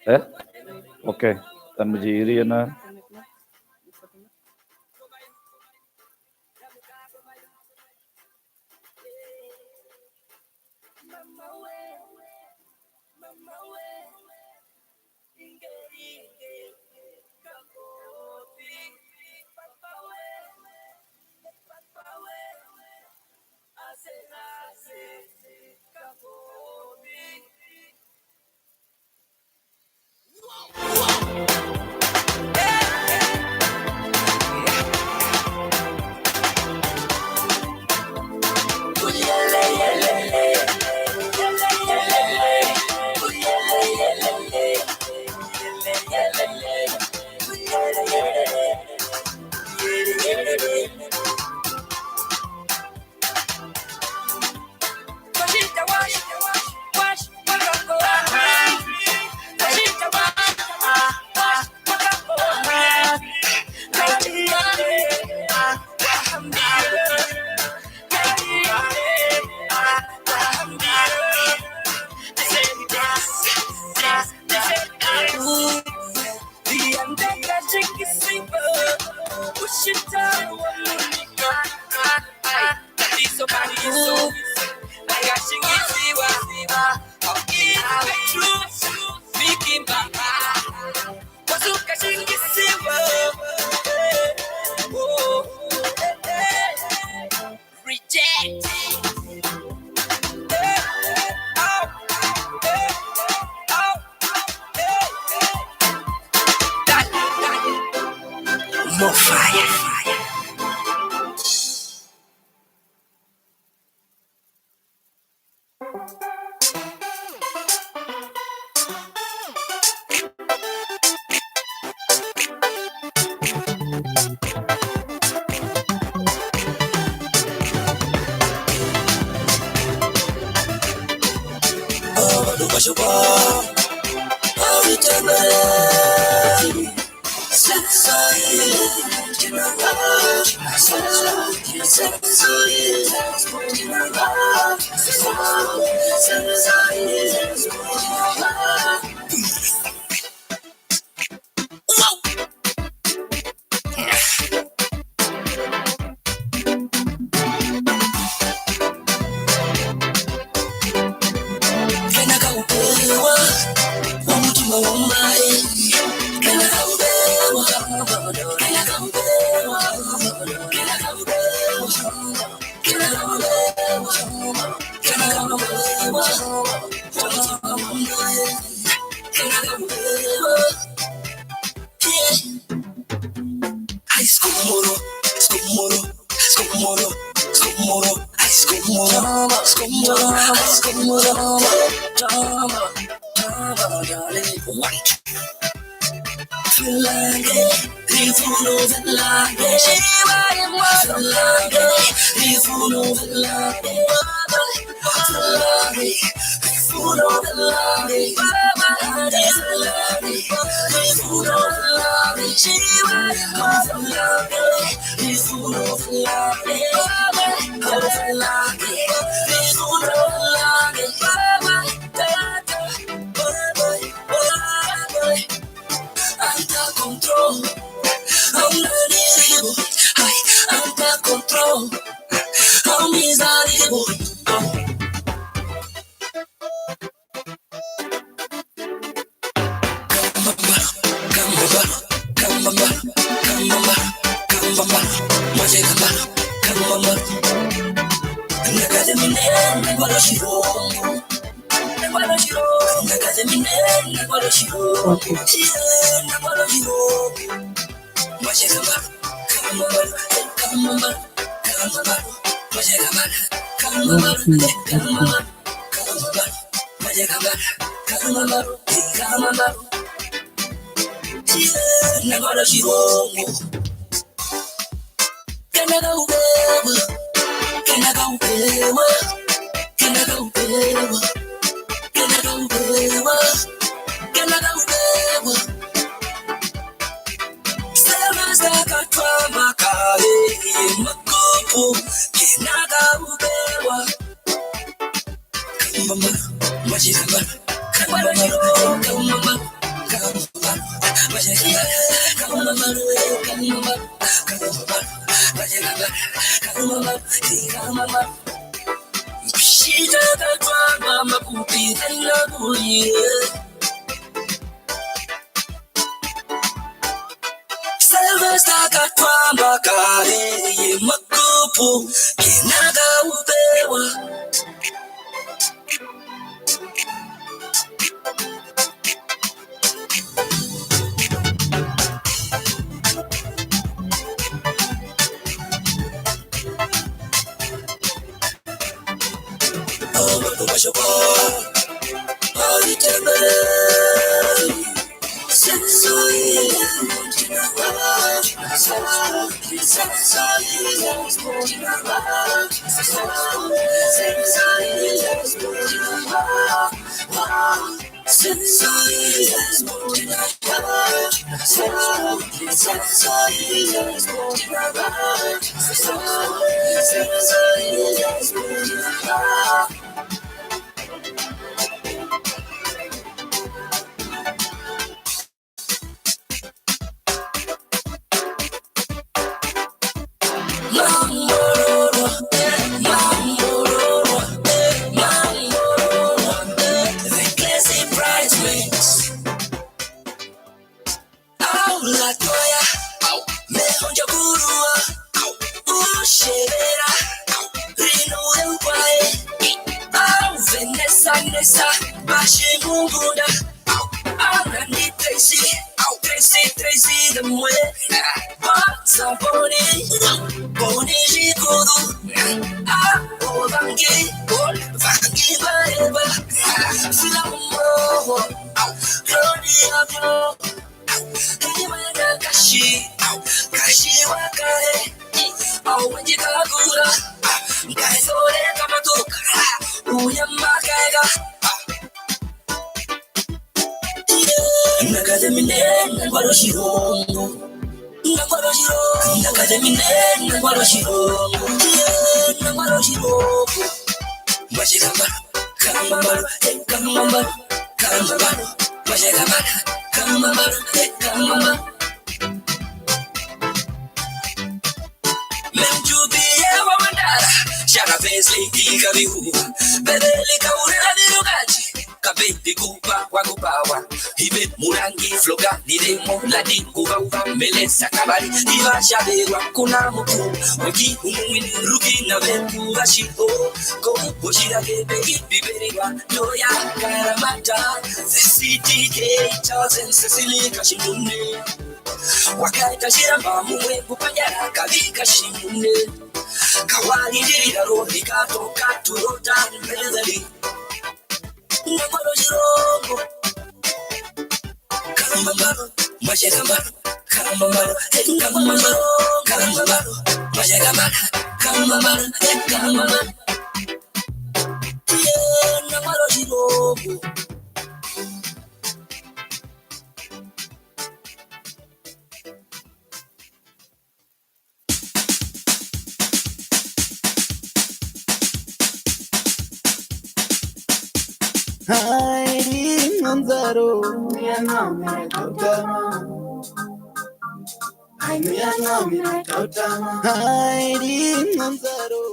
Eh? Oke, tan berdiri na. Kuna mutu waki umwini rugi na ventu gashipo ko boshira ke begi biberiwa doya karamata CCTK chosen Cecily kashimune wakaita shira mamwe kupanyara kabika shimune kawali dirira rohi kato katurota mbelezali ngoro jirongo kamambaro mashekambaro kamambaro kamambaro kamambaro mashekambaro kamambaro kamambaro ngoro jirongo Hiding Manzaro, I know hiding Manzaro.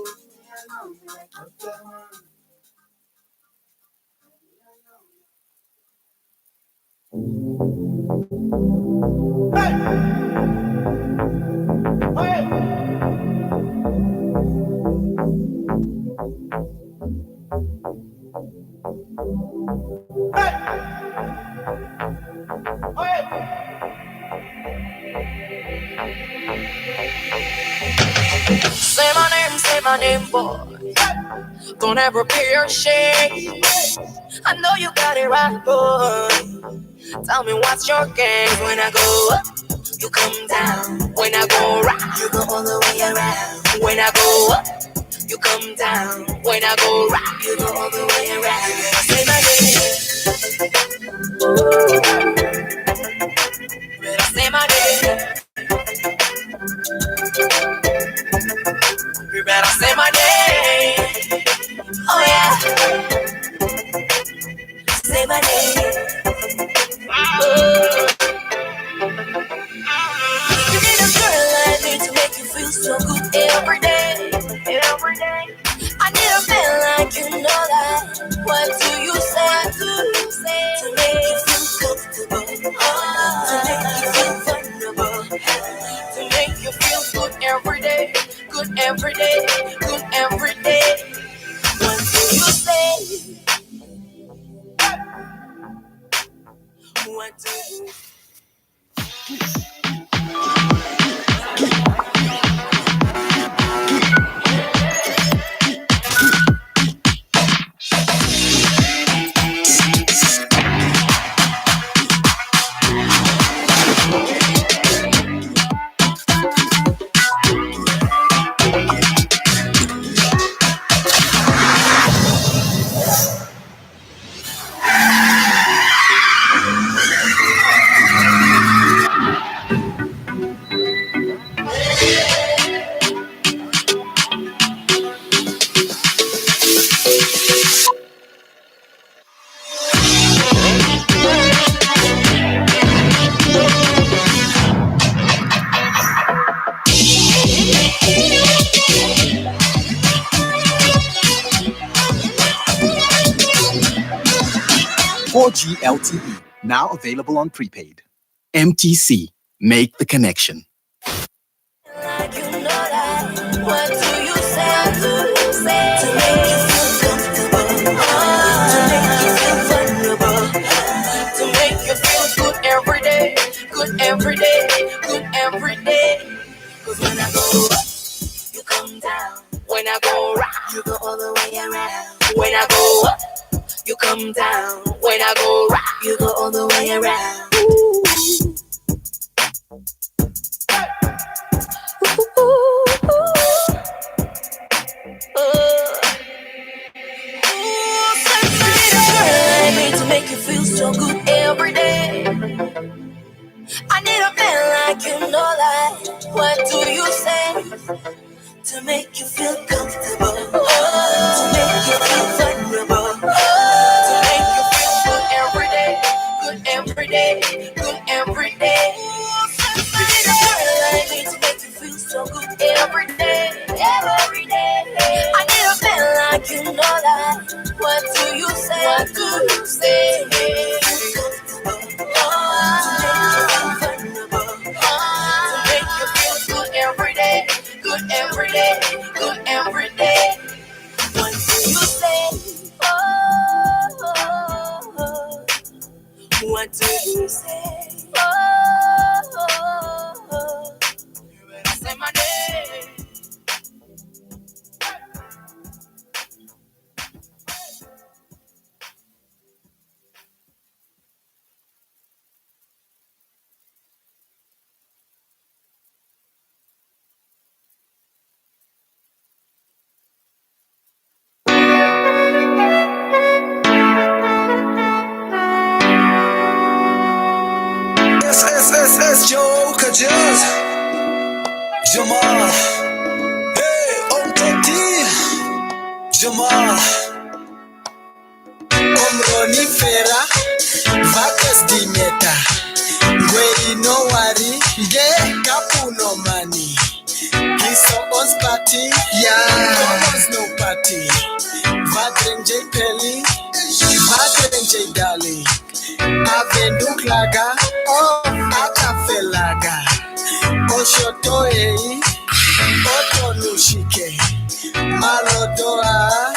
Say my name, boy. Don't ever be ashamed. I know you got it right, boy. Tell me what's your game. When I go up, you come down. When I go rock, you go all the way around. When I go up, you come down. When I go rock, you go all the way around. Say my name. Say my name. You better say my name. Oh yeah. Say my name. every day, good every day. What do you say? What do you say? 4G LTE, now available on prepaid. MTC, make the connection. Like you know that. What do you say? To make you feel comfortable, to make you feel vulnerable, to make you feel good every day, good every day, good every day. 'Cause when I go up, you come down. When I go round, you go all the way around. When I go up, you come down. When I go round, you go all the way around. Ooh. I need to make you feel so good every day. I need a man like you know that. What do you say? To make you feel comfortable, to make you feel vulnerable, to make you feel good every day, good every day, good every day. I need to make you feel so good every day, every day. I need a man like you know that. What do you say? What do you say? To make you feel comfortable, to make you feel good every day, good every day, good every day. What do you say? Oh, what do you say? Oh, you better say my name. SSSS Joe Kajaz Jamal Hey Omtoti Jamal Omroni Fera Vacas di meta Gwei no wari Ye kapu no money Kiso ons party Yeah Commons no party Vadren J Pelly Vadren J Darling Avenduk laga Oh akafelaga Oshoto ei Oto nushike Marodoa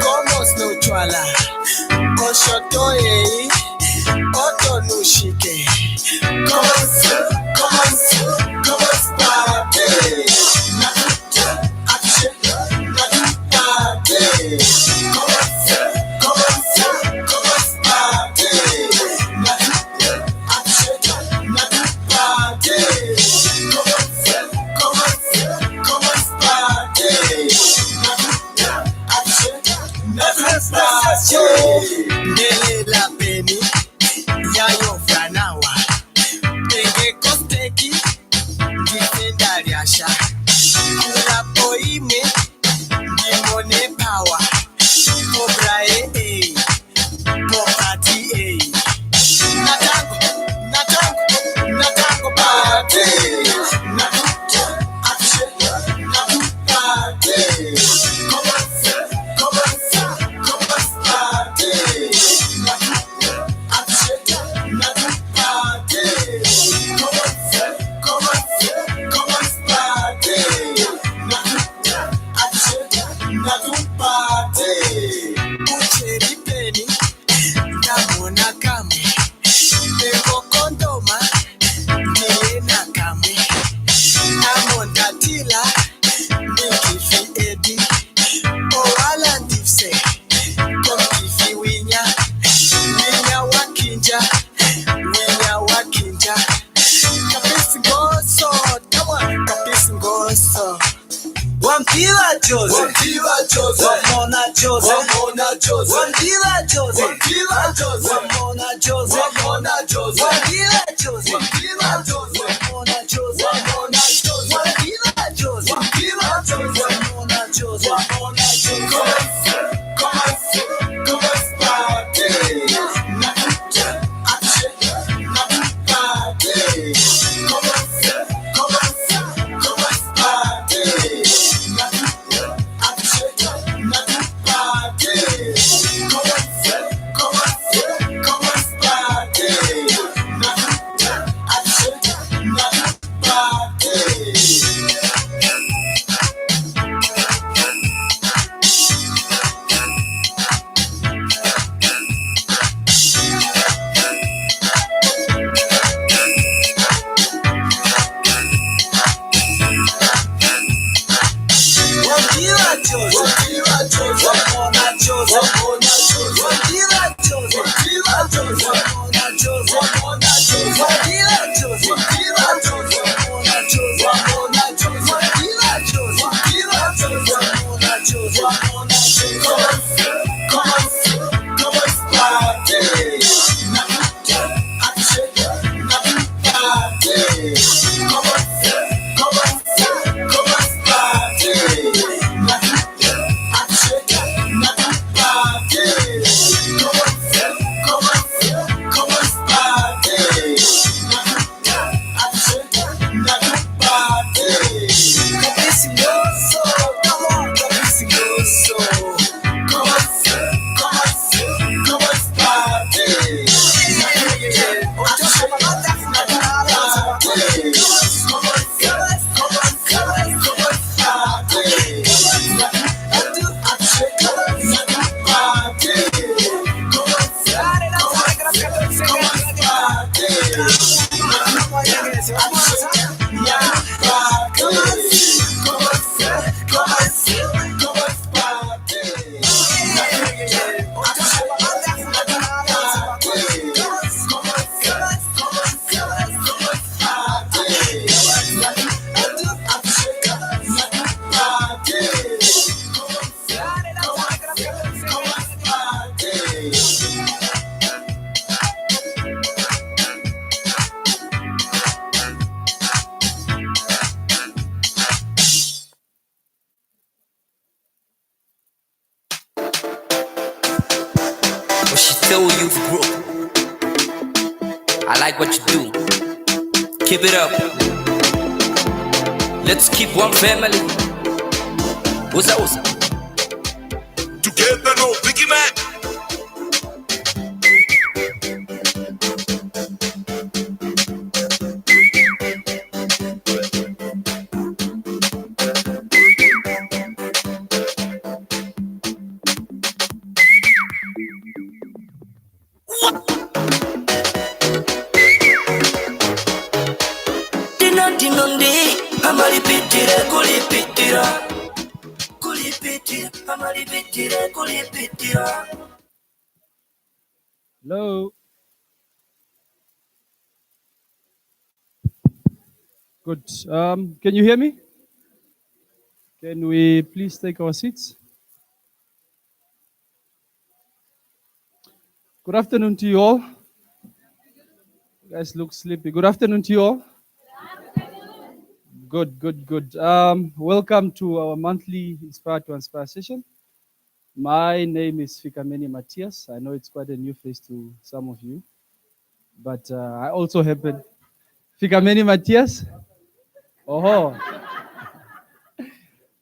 Komos no twala Oshoto ei Oto nushike Komos party Nakuta akshe Nakuta party Komos party Ngele la peni Jose, Wamdila Jose, Wamona Jose, Wamona Jose, Wamdila Jose, Wamdila Jose, Wamona Jose, Wamona Jose, Wamdila Jose, Wamdila Jose, Wamona Jose, Wamona Jose, Wamdila Jose, Wamdila Jose, Wamona Jose, Wamona Jose. Come on, party. Nakuja, ache, nakupate. Come on, party. Nakuja, ache, nakupate. Come on, party. Nakuja, ache, nakupate. Youth group. I like what you do. Keep it up. Let's keep one family. What's up? Together, no Biggie Man. Hello. Good. Can you hear me? Can we please take our seats? Good afternoon to you all. You guys look sleepy. Good afternoon to you all. Good. Welcome to our monthly Inspire to Inspire session. My name is Fikameni Matthias. I know it's quite a new face to some of you, but I also happen Fikameni Matthias. Oh,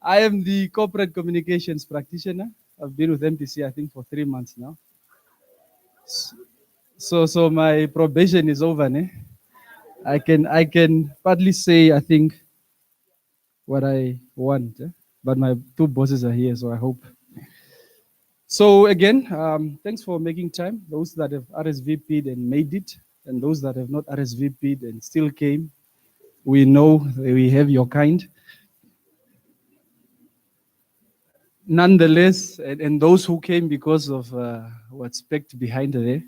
I am the corporate communications practitioner. I've been with MTC, I think, for 3 months now. So my probation is over. I can partly say, I think, what I want, but my two bosses are here, so I hope. So again, thanks for making time. Those that have RSVP'd and made it, and those that have not RSVP'd and still came, we know that we have your kind. Nonetheless, and those who came because of what's packed behind there,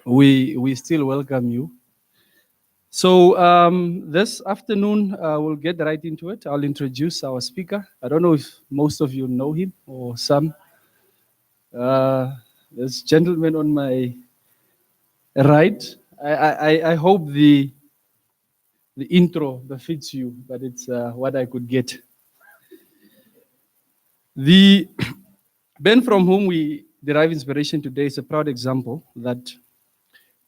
we still welcome you. So this afternoon, we'll get right into it. I'll introduce our speaker. I don't know if most of you know him or some. This gentleman on my right. I hope the intro befits you, but it's what I could get. The Ben from whom we derive inspiration today is a proud example that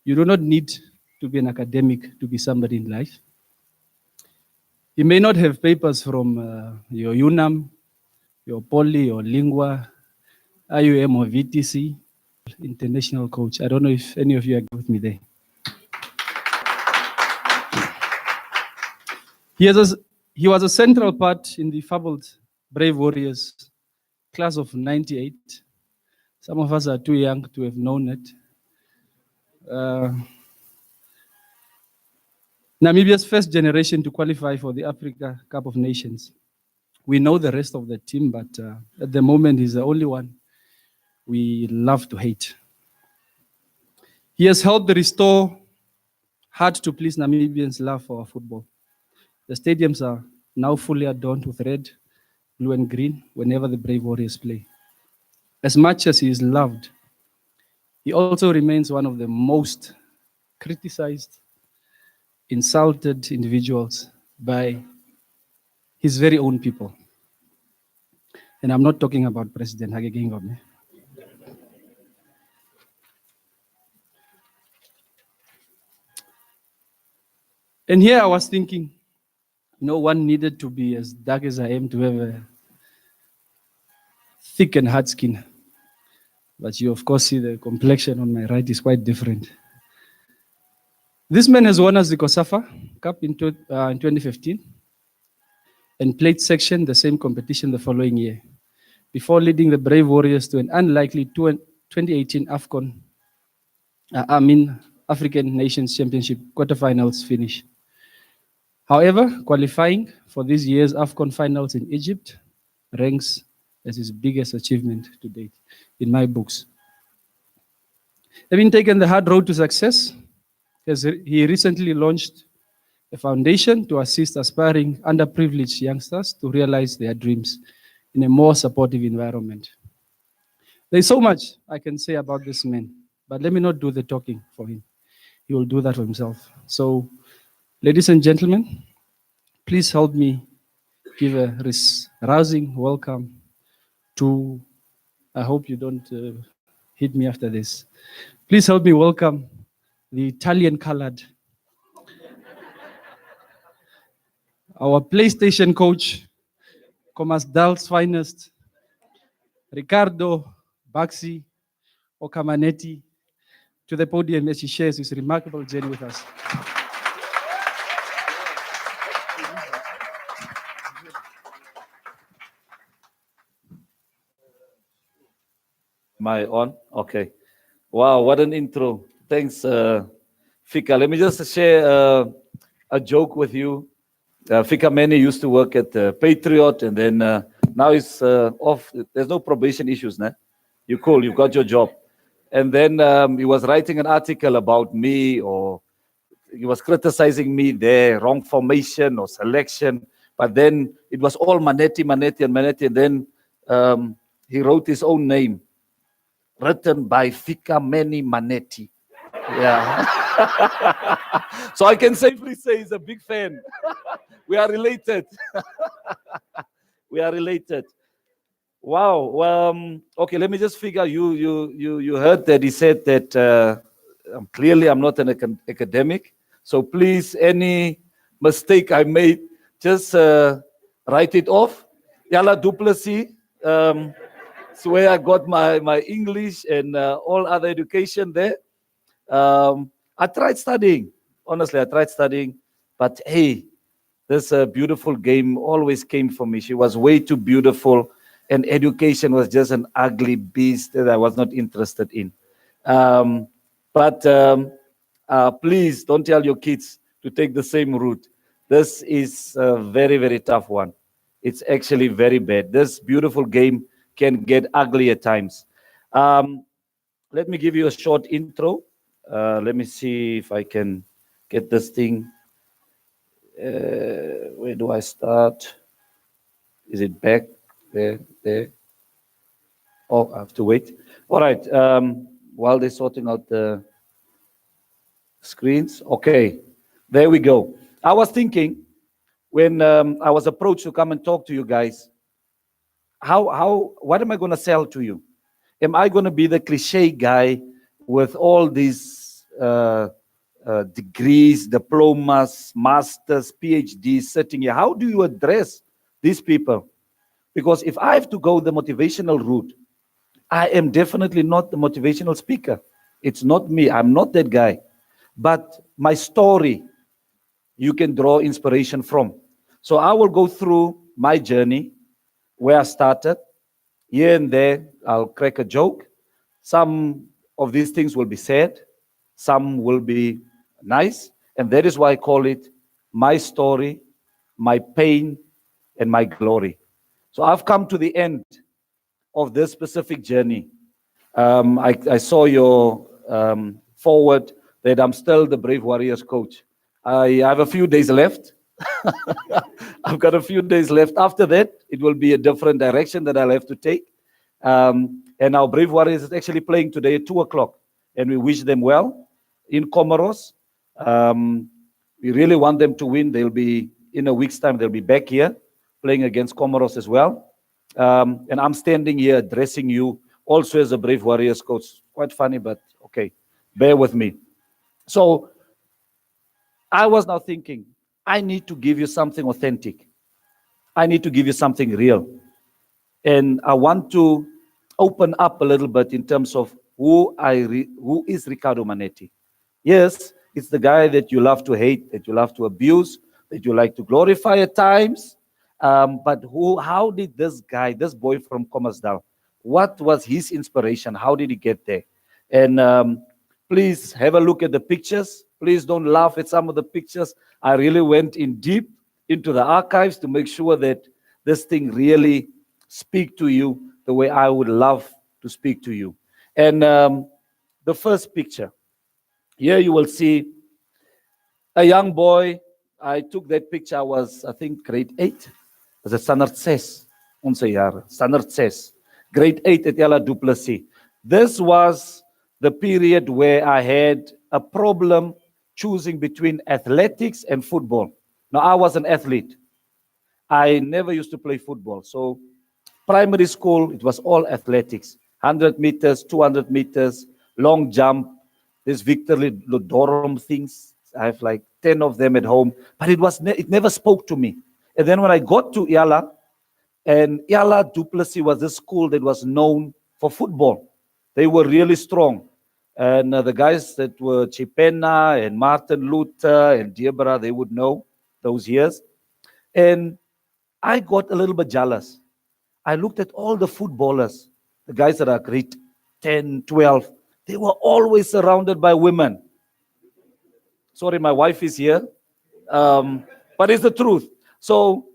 you do not need to be an academic to be somebody in life. You may not have papers from your UNAM, your Poly, or Lingua, IUM, or VTC, international coach. I don't know if any of you are with me there. He was a central part in the fabled Brave Warriors class of 98. Some of us are too young to have known it. Namibia's first generation to qualify for the Africa Cup of Nations. We know the rest of the team, but at the moment he's the only one we love to hate. He has helped restore hard-to-please Namibians' love for our football. The stadiums are now fully adorned with red, blue, and green whenever the Brave Warriors play. As much as he is loved, he also remains one of the most criticized, insulted individuals by his very own people. And I'm not talking about President Hage Geingob. And here I was thinking, no one needed to be as dark as I am to have a thick and hard skin. But you, of course, see the complexion on my right is quite different. This man has won us the COSAFA Cup in 2015 and played section the same competition the following year, before leading the Brave Warriors to an unlikely 2018 African Nations Championship quarterfinals finish. However, qualifying for this year's AFCON finals in Egypt ranks as his biggest achievement to date in my books. Having taken the hard road to success, he recently launched a foundation to assist aspiring underprivileged youngsters to realize their dreams in a more supportive environment. There's so much I can say about this man, but let me not do the talking for him. He will do that for himself. So, ladies and gentlemen, please help me give a rousing welcome to, I hope you don't hit me after this. Please help me welcome the Italian colored, our PlayStation coach, Comasdal's finest, Ricardo, Baxi, Manetti, to the podium as he shares his remarkable journey with us. Am I on? Okay. Wow, what an intro. Thanks, Fika. Let me just share a joke with you. Fika Mene used to work at Patriot, and then now he's off. There's no probation issues, nah? You're cool, you got your job. And then he was writing an article about me, or he was criticizing me there, wrong formation or selection. But then it was all Manetti. And then he wrote his own name, written by Fika Mene Manetti. Yeah. So I can safely say he's a big fan. We are related. We are related. Wow. Okay, let me just figure. You heard that he said that clearly I'm not an academic. So please, any mistake I made, just write it off. Yala Duplessis. It's where I got my English and all other education there. I tried studying. Honestly, I tried studying. But hey, this beautiful game always came for me. She was way too beautiful. And education was just an ugly beast that I was not interested in. Please don't tell your kids to take the same route. This is a very, very tough one. It's actually very bad. This beautiful game can get ugly at times. Let me give you a short intro. Let me see if I can get this thing. Where do I start? Is it back? There. Oh, I have to wait. All right. While they're sorting out the screens. Okay, there we go. I was thinking when I was approached to come and talk to you guys, what am I going to sell to you? Am I going to be the cliche guy with all these degrees, diplomas, masters, PhDs sitting here? How do you address these people? Because if I have to go the motivational route, I am definitely not the motivational speaker. It's not me. I'm not that guy. But my story, you can draw inspiration from. So I will go through my journey, where I started. Here and there, I'll crack a joke. Some of these things will be sad. Some will be nice. And that is why I call it my story, my pain, and my glory. So I've come to the end of this specific journey. I saw your forward that I'm still the Brave Warriors coach. I have a few days left. I've got a few days left. After that, it will be a different direction that I'll have to take. And our Brave Warriors is actually playing today at 2 o'clock. And we wish them well in Comoros. We really want them to win. They'll be, in a week's time, they'll be back here playing against Comoros as well. And I'm standing here addressing you also as a Brave Warriors coach. Quite funny, but okay, bear with me. So I was now thinking, I need to give you something authentic. I need to give you something real. And I want to open up a little bit in terms of who is Ricardo Manetti. Yes, it's the guy that you love to hate, that you love to abuse, that you like to glorify at times. But how did this guy, this boy from Commersdal, what was his inspiration? How did he get there? And please have a look at the pictures. Please don't laugh at some of the pictures. I really went in deep into the archives to make sure that this thing really speak to you the way I would love to speak to you. And the first picture, here you will see a young boy. I took that picture, I was, I think, grade 8. As a standaard 6, onze jare, standaard 6, grade 8 at Ella Du Plessis. This was the period where I had a problem choosing between athletics and football. Now, I was an athlete. I never used to play football. So primary school, it was all athletics. 100 meters, 200 meters, long jump. This Victor Lodorum things. I have like 10 of them at home. But it never spoke to me. And then when I got to Yala, and Yala Du Plessis was a school that was known for football. They were really strong. And the guys that were Chipena and Martin Luther and Diebra, they would know those years. And I got a little bit jealous. I looked at all the footballers, the guys that are grade 10, 12. They were always surrounded by women. Sorry, my wife is here. But it's the truth. So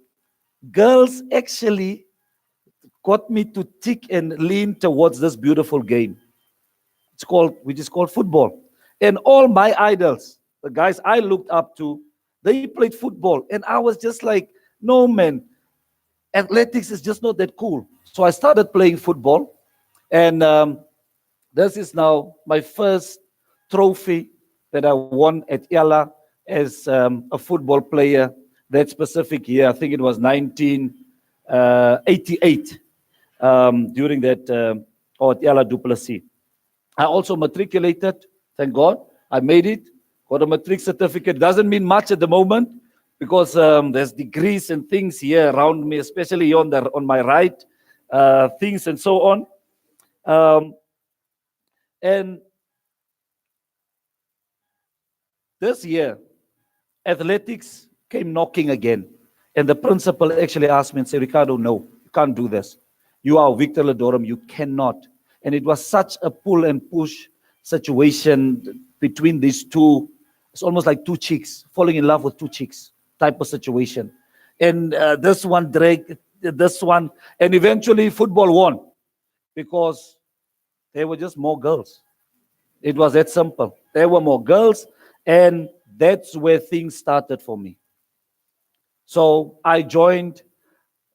girls actually got me to tick and lean towards this beautiful game. Which is called football. And all my idols, the guys I looked up to, they played football. And I was just like, no, man, athletics is just not that cool. So I started playing football. And this is now my first trophy that I won at Yala as a football player. That specific year, I think it was 1988, during that, at Yala Du Plessis. I also matriculated, thank God, I made it, got a matric certificate. Doesn't mean much at the moment, because there's degrees and things here around me, especially on my right, things and so on. And this year, athletics came knocking again. And the principal actually asked me and said, Ricardo, no, you can't do this. You are Victor Lodorum, you cannot. And it was such a pull and push situation between these two. It's almost like two chicks, falling in love with two chicks type of situation. And this one dragged this one. And eventually football won because there were just more girls. It was that simple. There were more girls. And that's where things started for me. So I joined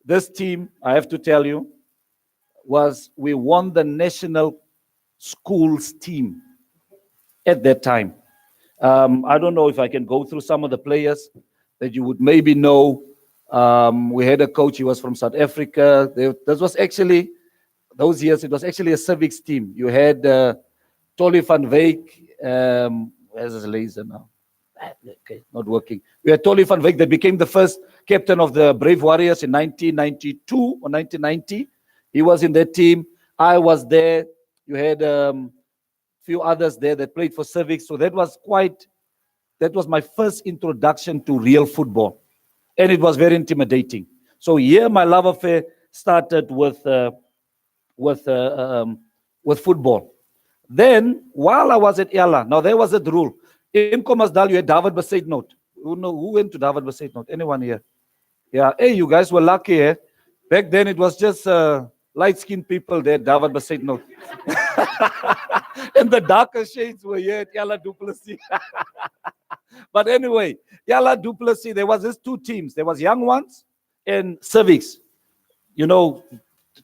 this team, I have to tell you, we won the national schools team at that time. I don't know if I can go through some of the players that you would maybe know. We had a coach, he was from South Africa. This was actually, those years, it was actually a civics team. You had Tolly van Wyk, where's his laser now? Okay, not working. We had Tolly van Wyk that became the first captain of the Brave Warriors in 1992 or 1990. He was in that team. I was there. You had few others there that played for civics. So that was my first introduction to real football. And it was very intimidating. So here my love affair started with football. Then while I was at Ella, now there was a rule. In Commersdal, you had David Besaidnout. Who went to David Besaidnout? Anyone here? Yeah. Hey, you guys were lucky, eh? Back then it was just light-skinned people there, David Besaidnout. And the darker shades were here at Yala Duplessis. But anyway, Yala Duplessis, there was just two teams. There was Young Ones and Civics. You know,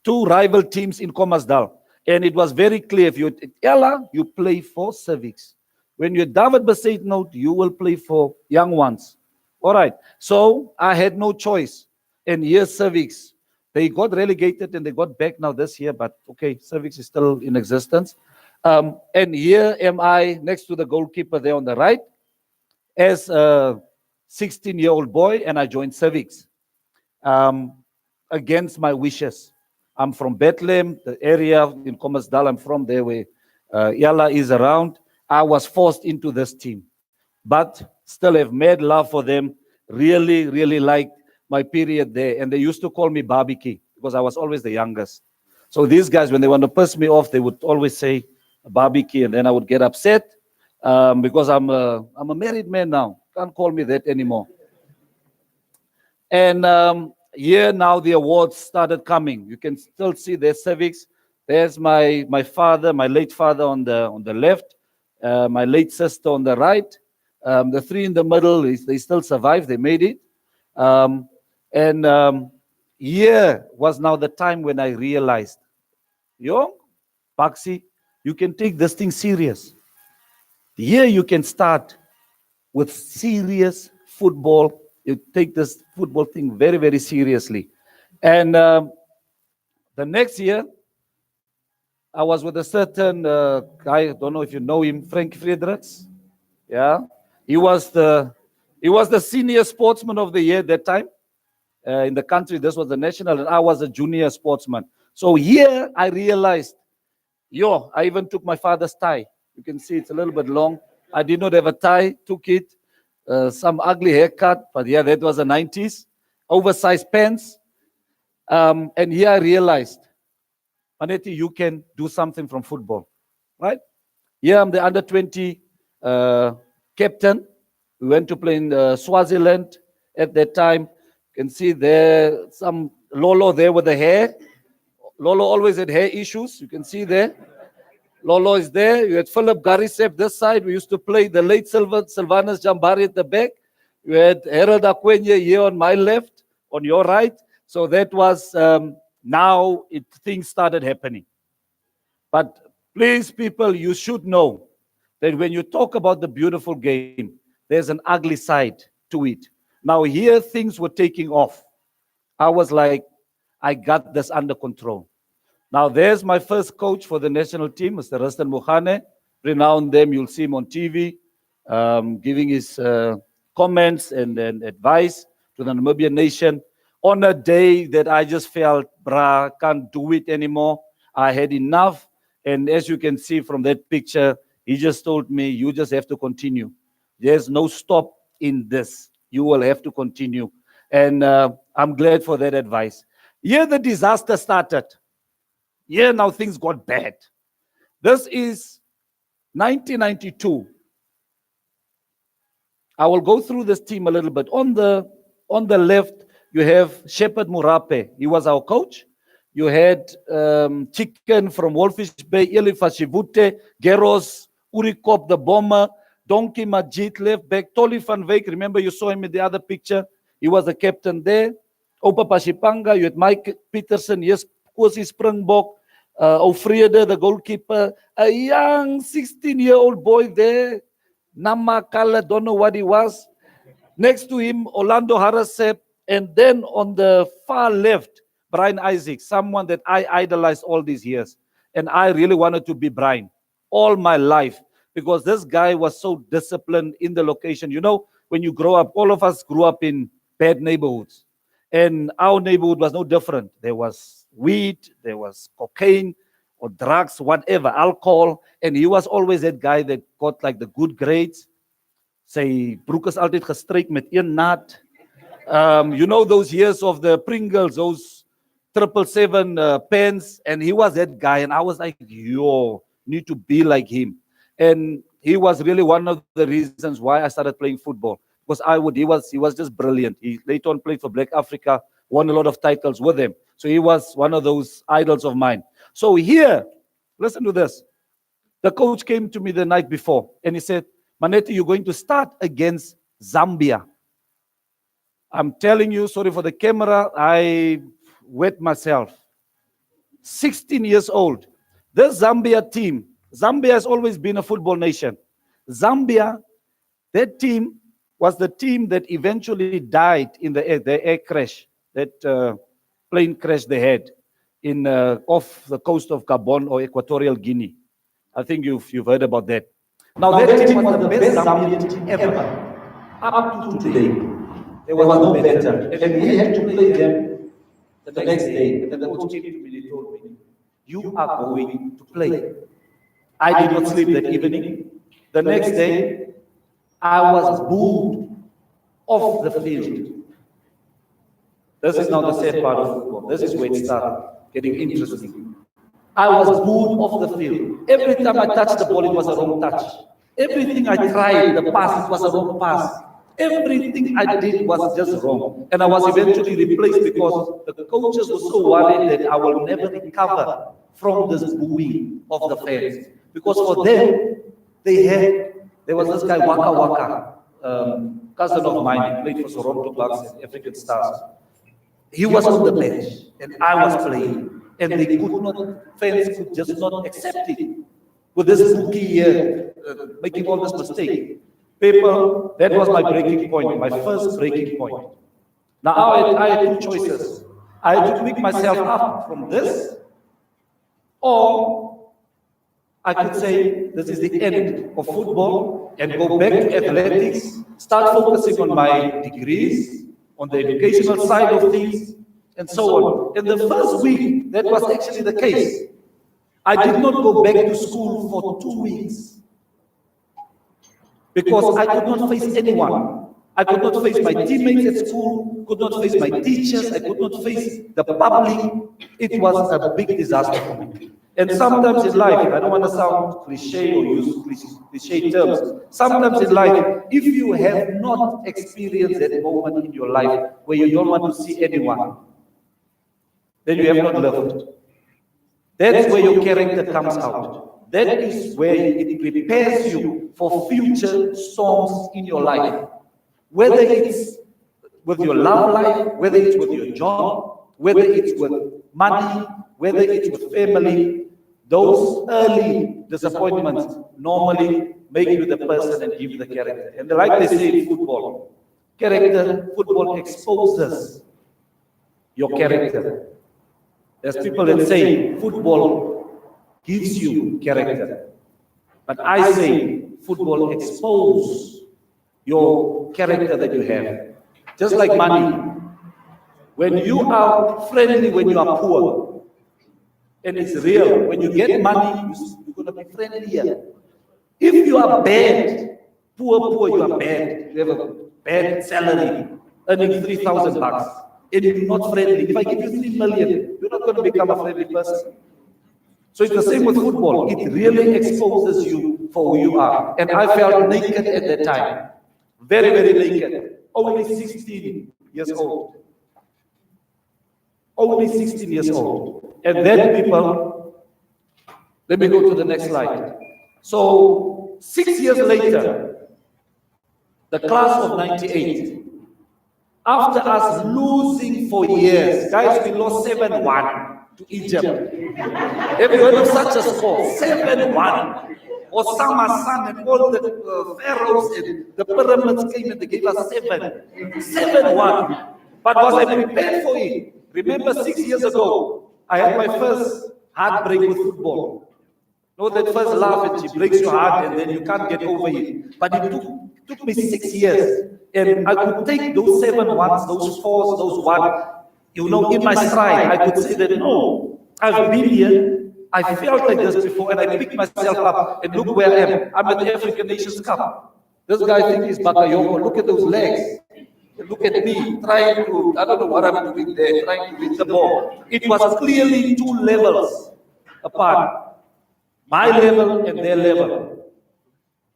two rival teams in Commersdal. And it was very clear, if you're at Yala, you play for Civics. When you're David Besaidnout, you will play for Young Ones. All right. So I had no choice. And here Civics, they got relegated and they got back now this year. But okay, Civics is still in existence. And here am I next to the goalkeeper there on the right as a 16-year-old boy, and I joined Civics against my wishes. I'm from Bethlehem, the area in Commersdal I'm from, there where Yala is around. I was forced into this team, but still have mad love for them. Really, really liked my period there. And they used to call me Barbecue because I was always the youngest. So these guys, when they want to piss me off, they would always say Barbecue, and then I would get upset because I'm a married man now. Can't call me that anymore. And here now the awards started coming. You can still see their civics. There's my father, my late father on the left. My late sister on the right, the three in the middle, they still survived, they made it. Here was now the time when I realized, Baxi, you can take this thing serious. Here you can start with serious football. You take this football thing very, very seriously. And the next year, I was with a certain guy, I don't know if you know him, Frank Fredericks. Yeah, he was the senior sportsman of the year at that time in the country. This was the national, and I was a junior sportsman. So here I realized, I even took my father's tie. You can see it's a little bit long. I did not have a tie, took it, some ugly haircut, but yeah, that was the 90s, oversized pants. And here I realized, Manetti, you can do something from football, right? Here I'm the under-20 captain. We went to play in Swaziland at that time. You can see there some Lolo there with the hair. Lolo always had hair issues. You can see there. Lolo is there. You had Philip Garisep this side. We used to play the late Sylvanus Jambari at the back. You had Harold Akwenya here on my left, on your right. So that was... now things started happening. But please, people, you should know that when you talk about the beautiful game, there's an ugly side to it. Now here things were taking off. I was like, I got this under control. Now there's my first coach for the national team, Mr. Rustan Mohane. Renowned them, you'll see him on TV, giving his comments and advice to the Namibian nation. On a day that I just felt, can't do it anymore. I had enough. And as you can see from that picture, he just told me, you just have to continue. There's no stop in this. You will have to continue. And I'm glad for that advice. Here the disaster started. Here now things got bad. This is 1992. I will go through this team a little bit. On the left, you have Shepard Murape. He was our coach. You had Chicken from Wolfish Bay, Eli Fashivute, Geros, Urikop the bomber, Donkey Majid left back. Tolly van Wyk, remember you saw him in the other picture. He was the captain there. Opa Pasipanga, you had Mike Peterson, yes, Kosi Springbok. Ofrede, the goalkeeper. A young 16-year-old boy there. Namakala, don't know what he was. Next to him, Orlando Harasep. And then on the far left, Brian Isaac, someone that I idolized all these years. And I really wanted to be Brian all my life because this guy was so disciplined in the location. You know, when you grow up, all of us grew up in bad neighborhoods. And our neighborhood was no different. There was weed, there was cocaine or drugs, whatever, alcohol. And he was always that guy that got like the good grades. Sy broek is altyd gestryk met een naad. You know those years of the Pringles, those 777 pens, and he was that guy, and I was like, yo, need to be like him. And he was really one of the reasons why I started playing football, because he was just brilliant. He later on played for Black Africa, won a lot of titles with them. So he was one of those idols of mine. So here, listen to this. The coach came to me the night before, and he said, Manetti, you're going to start against Zambia. I'm telling you, sorry for the camera, I wet myself. 16 years old. This Zambia team, Zambia has always been a football nation. Zambia, that team was the team that eventually died in the air crash, that plane crash they had in off the coast of Gabon or Equatorial Guinea. I think you've heard about that. Now that team was the best Zambian team ever, up to today. There was no better. And we had to play them the next day. And then the coach came to me and told me, you are going to play. I did not sleep that evening. The next day, I was booed off the field. This is now the sad part of football. This is where it started getting interesting. I was booed off the field. Every time I touched the ball, it was a wrong touch. Everything I tried, the pass, it was a wrong pass. Everything I did was just wrong. And I was eventually replaced because the coaches were so worried that I will never recover from this booing of the fans. Because for them, there was this guy, Waka Waka, cousin of mine, he played for Toronto Bucks and African Stars. He was on the bench, and I was playing. And they could not, fans could just not accept it. With this rookie here, making all this mistake. People, that was my breaking point, my first breaking point. Now I had two choices. I had to pick myself up from this, or I could say this is the end of football and go back to athletics, start focusing on my degrees, on the educational side of things, and so on. In the first week, that was actually the case. I did not go back to school for 2 weeks. Because I could not face anyone. I could not face my teammates at school, could not face my teachers, I could not face the public. It was a big disaster for me. And sometimes in life, I don't want to sound cliche or use cliche terms. Sometimes in life, if you have not experienced that moment in your life where you don't want to see anyone, then you have not lived. That's where your character comes out. That is where it prepares you for future storms in your life. Whether it's with your love life, whether it's with your job, whether it's with money, whether it's with family, those early disappointments normally make you the person and give you the character. And like they say in football, football exposes your character. There's people that say football gives you character. But I say football exposes your character that you have. Just like money. When you are friendly when you are poor, and it's real, when you get money, you're going to be friendlier. If you are bad, poor, you are bad. You have a bad salary, earning 3,000 bucks, and you're not friendly. If I give you 3 million, you're not going to become a friendly person. So it's the same with football. It really exposes you for who you are. And I felt naked at that time. Very, very naked. Only 16 years old. Only 16 years old. And then people, let me go to the next slide. So 6 years later, the class of 98. After us losing for years, guys, we lost 7-1 to Egypt. Have you heard of such a score? 7-1. Osama San and all the pharaohs and the pyramids came and they gave us 7-1. But was I prepared for it? Remember 6 years ago, I had my first heartbreak with football. No, that first love, and she breaks your heart and then you can't get over it. But it took me 6 years. And I could take those 7-1s, those 4s, those 1, in my stride. I could say that, no, I've been here. I felt like this before, and I picked myself up, and look where I am. I'm at the African Nations Cup. This guy thinks he's Bakayoko. Look at those legs. Look at me, trying to, I don't know what I'm doing there, trying to hit the ball. It was clearly 2 levels apart. My level and their level.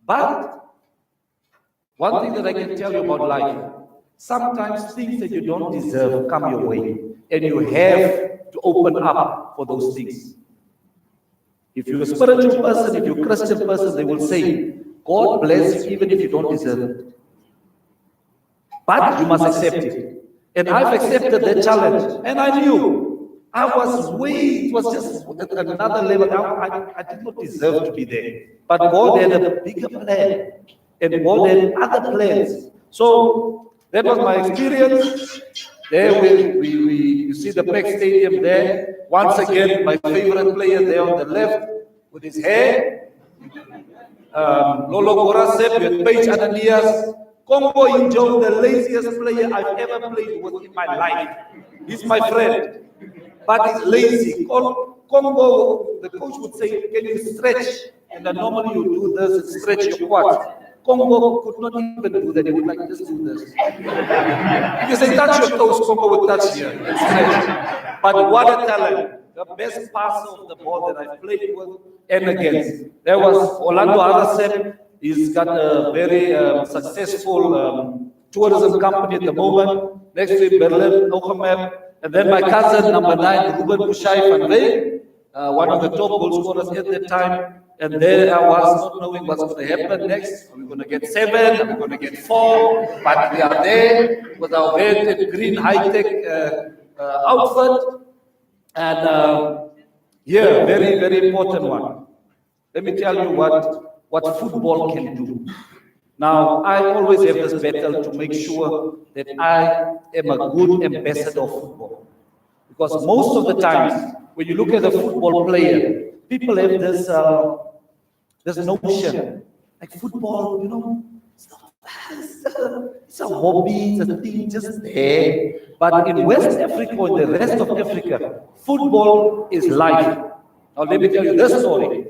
But one thing that I can tell you about life, sometimes things that you don't deserve come your way, and you have to open up for those things. If you're a spiritual person, if you're a Christian person, they will say, God bless you even if you don't deserve it. But you must accept it. And I've accepted that challenge. And I knew I was it was just at another level. I did not deserve to be there. But God had a bigger plan. And God had other plans. So that was my experience. There you see the Peck Stadium there. Once again, my favorite player there on the left with his hair. Lolo Gorasep with Paige Ananias. Congo Injo, the laziest player I've ever played with in my life. He's my friend. But he's lazy. Congo, the coach would say, can you stretch? And then normally you do this and stretch your quads. Congo could not even do that. He would like just do this. If you say touch your toes, Congo would touch here and stretch. But what a talent. The best passer of the ball that I've played with and against. There was Orlando Arasep. He's got a very successful tourism company at the moment. Next to him, Berlin, Okamep. And then my cousin, number 9, Ruben Bushai van Rey, one of the top goal scorers at that time. And there I was not knowing what's going to happen next. Are we going to get 7? Are we going to get 4? But we are there with our red and green high-tech outfit. And very, very important one. Let me tell you what football can do. Now, I always have this battle to make sure that I am a good ambassador of football. Because most of the times, when you look at a football player, people have this notion, like football, it's a hobby, it's a thing just there. But in West Africa or in the rest of Africa, football is life. Now, let me tell you this story.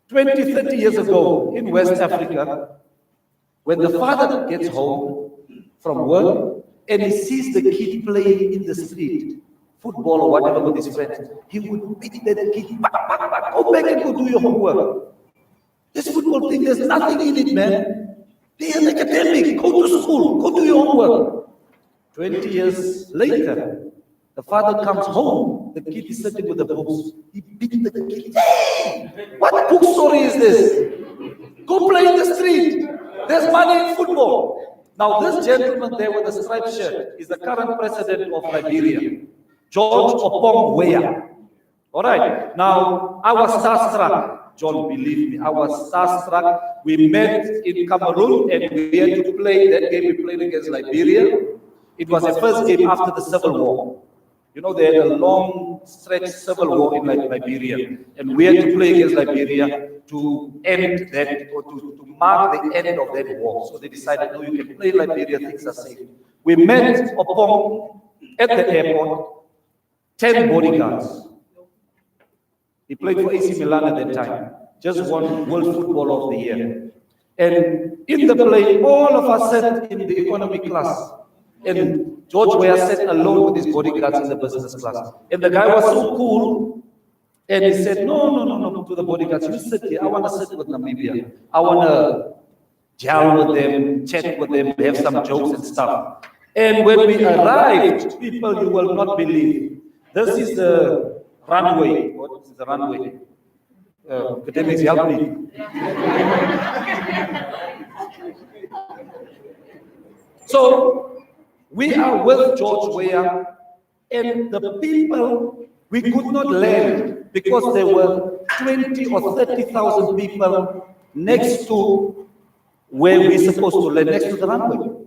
20, 30 years ago in West Africa, when the father gets home from work and he sees the kid playing in the street, football or whatever with his friends, he would beat that kid, go back and go do your homework. This football thing, there's nothing in it, man. Be an academic, go to school, go do your homework. 20 years later, the father comes home, the kid is sitting with the books. He beat the kid. Hey, what book story is this? Go play in the street. There's money in football. Now, this gentleman there with the striped shirt is the current president of Liberia, George Opong Weah. All right. Now, I was starstruck. John, believe me, I was starstruck. We met in Cameroon and we had to play that game. We played against Liberia. It was the first game after the Civil War. They had a long stretch civil war in Liberia, and we had to play against Liberia to end that, or to mark the end of that war. So they decided, no, you can play Liberia, things are safe. We met Opong at the airport, 10 bodyguards. He played for AC Milan at that time, just won World Footballer of the Year. And in the plane, all of us sat in the economy class. And George Weah sat alone with his bodyguards in the business class. And the guy was so cool. And he said, no, to the bodyguards, you sit here. I want to sit with Namibia. I want to gel with them, chat with them, have some jokes and stuff. And when we arrived, people, you will not believe. This is the runway. What is the runway? Academics, help me. So we are with George Weah, and the people, we could not land because there were 20 or 30,000 people next to where we're supposed to land, next to the runway.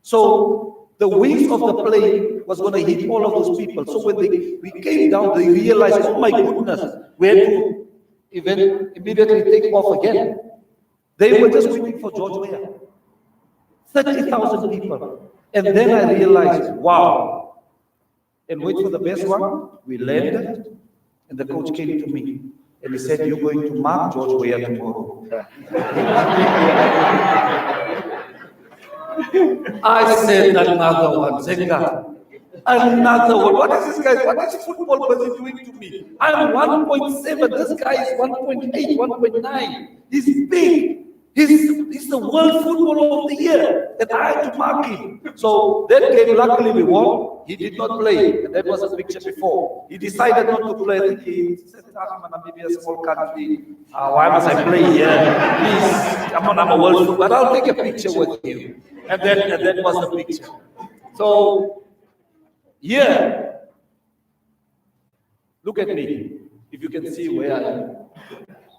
So the wings of the plane was going to hit all of those people. So when we came down, they realized, oh my goodness, we had to immediately take off again. They were just waiting for George Weah. 30,000 people. And then I realized, wow. And wait for the best one. We landed, and the coach came to me. And he said, you're going to mark George Weah tomorrow. I said, another one, Zenga. Another one. What is this guy? What is football was he doing to me? I'm 1.7. This guy is 1.8, 1.9. He's big. He's the world footballer of the year. And I had to mark him. So that game, luckily we won. He did not play. And that was a picture before. He decided not to play. I think he said, maybe a small country. Why must I play here? Please, come on, I'm a world footballer. But I'll take a picture with you. And that was the picture. So, yeah. Look at me. If you can see where I am.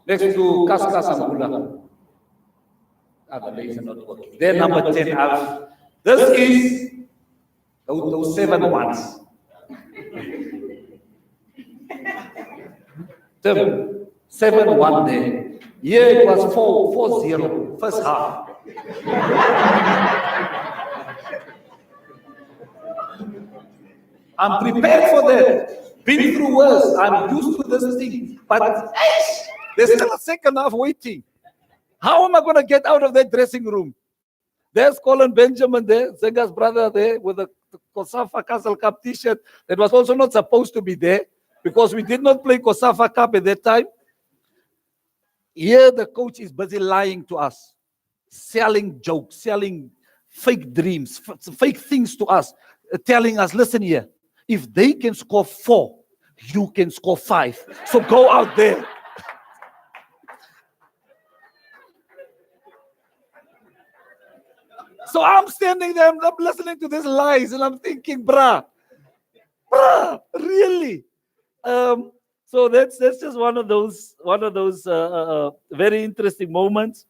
Next to Kaskas Ambula. The legs are not working. They're number 10. This is those 7 ones. 7-1 there. Here it was 4-0, first half. I'm prepared for that. Been through worse. I'm used to this thing. But there's still a second half waiting. How am I going to get out of that dressing room? There's Colin Benjamin there, Zenga's brother there, with the COSAFA Castle Cup t-shirt that was also not supposed to be there because we did not play COSAFA Cup at that time. Here the coach is busy lying to us, selling jokes, selling fake dreams, fake things to us, telling us, listen here, if they can score 4, you can score 5. So go out there. So I'm standing there, I'm listening to these lies, and I'm thinking, bruh, really? So that's just one of those very interesting moments.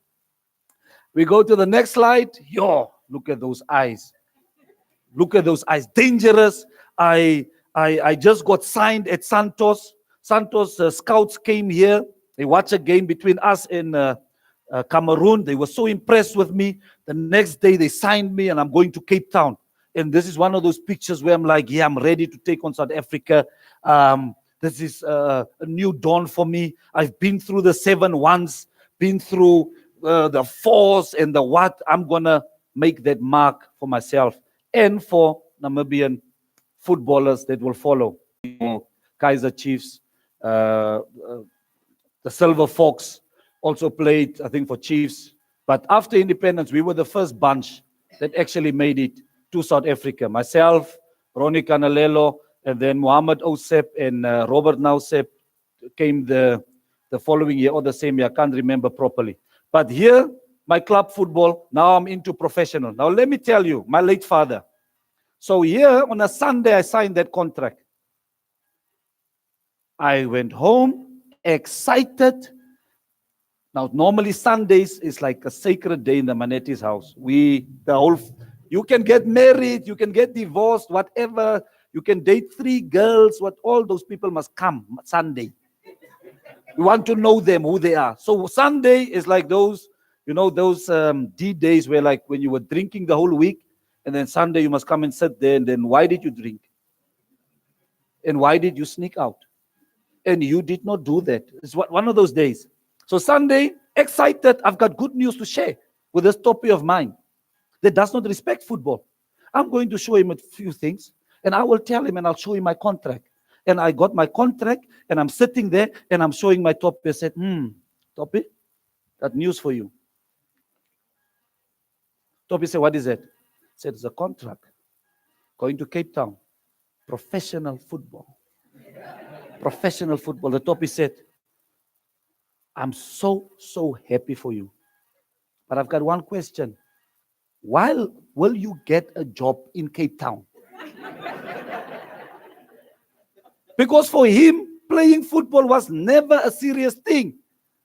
We go to the next slide. Yo, look at those eyes. Look at those eyes. Dangerous. I just got signed at Santos. Santos scouts came here. They watched a game between us and Cameroon. They were so impressed with me. The next day they signed me and I'm going to Cape Town. And this is one of those pictures where I'm like, yeah, I'm ready to take on South Africa. This is a new dawn for me. I've been through the 7-1s, been through the 4s and the what. I'm going to make that mark for myself and for Namibian footballers that will follow. Kaizer Chiefs, the Silver Fox also played, I think, for Chiefs. But after independence, we were the first bunch that actually made it to South Africa. Myself, Ronnie Canalelo, and then Mohamed Osep and Robert Nausep came the following year or the same year. I can't remember properly. But here, my club football, now I'm into professional. Now let me tell you, my late father. So here on a Sunday, I signed that contract. I went home, excited. Now, normally Sundays is like a sacred day in the Manetti's house. You can get married, you can get divorced, whatever. You can date 3 girls, all those people must come Sunday. We want to know them, who they are. So Sunday is like those D days where like when you were drinking the whole week, and then Sunday you must come and sit there, and then why did you drink? And why did you sneak out? And you did not do that. It's one of those days. So Sunday, excited, I've got good news to share with this topic of mine that does not respect football. I'm going to show him a few things, and I will tell him and I'll show him my contract. And I got my contract, and I'm sitting there, and I'm showing my topic. I said, Topi, got news for you. Topi said, what is it? I said, it's a contract. Going to Cape Town. Professional football. Professional football. The Topi said, I'm so happy for you. But I've got one question. while will you get a job in Cape Town? Because for him, playing football was never a serious thing.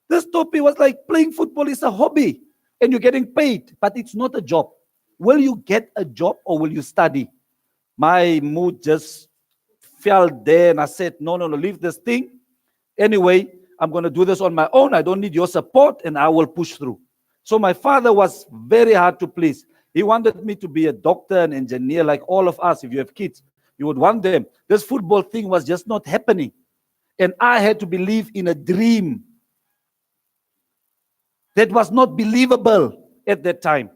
This topic was like playing football is a hobby and you're getting paid, but it's not a job. Will you get a job or will you study? My mood just fell there and I said, no, leave this thing. Anyway, I'm going to do this on my own. I don't need your support and I will push through. So my father was very hard to please. He wanted me to be a doctor, an engineer, like all of us. If you have kids, you would want them. This football thing was just not happening. And I had to believe in a dream that was not believable at that time.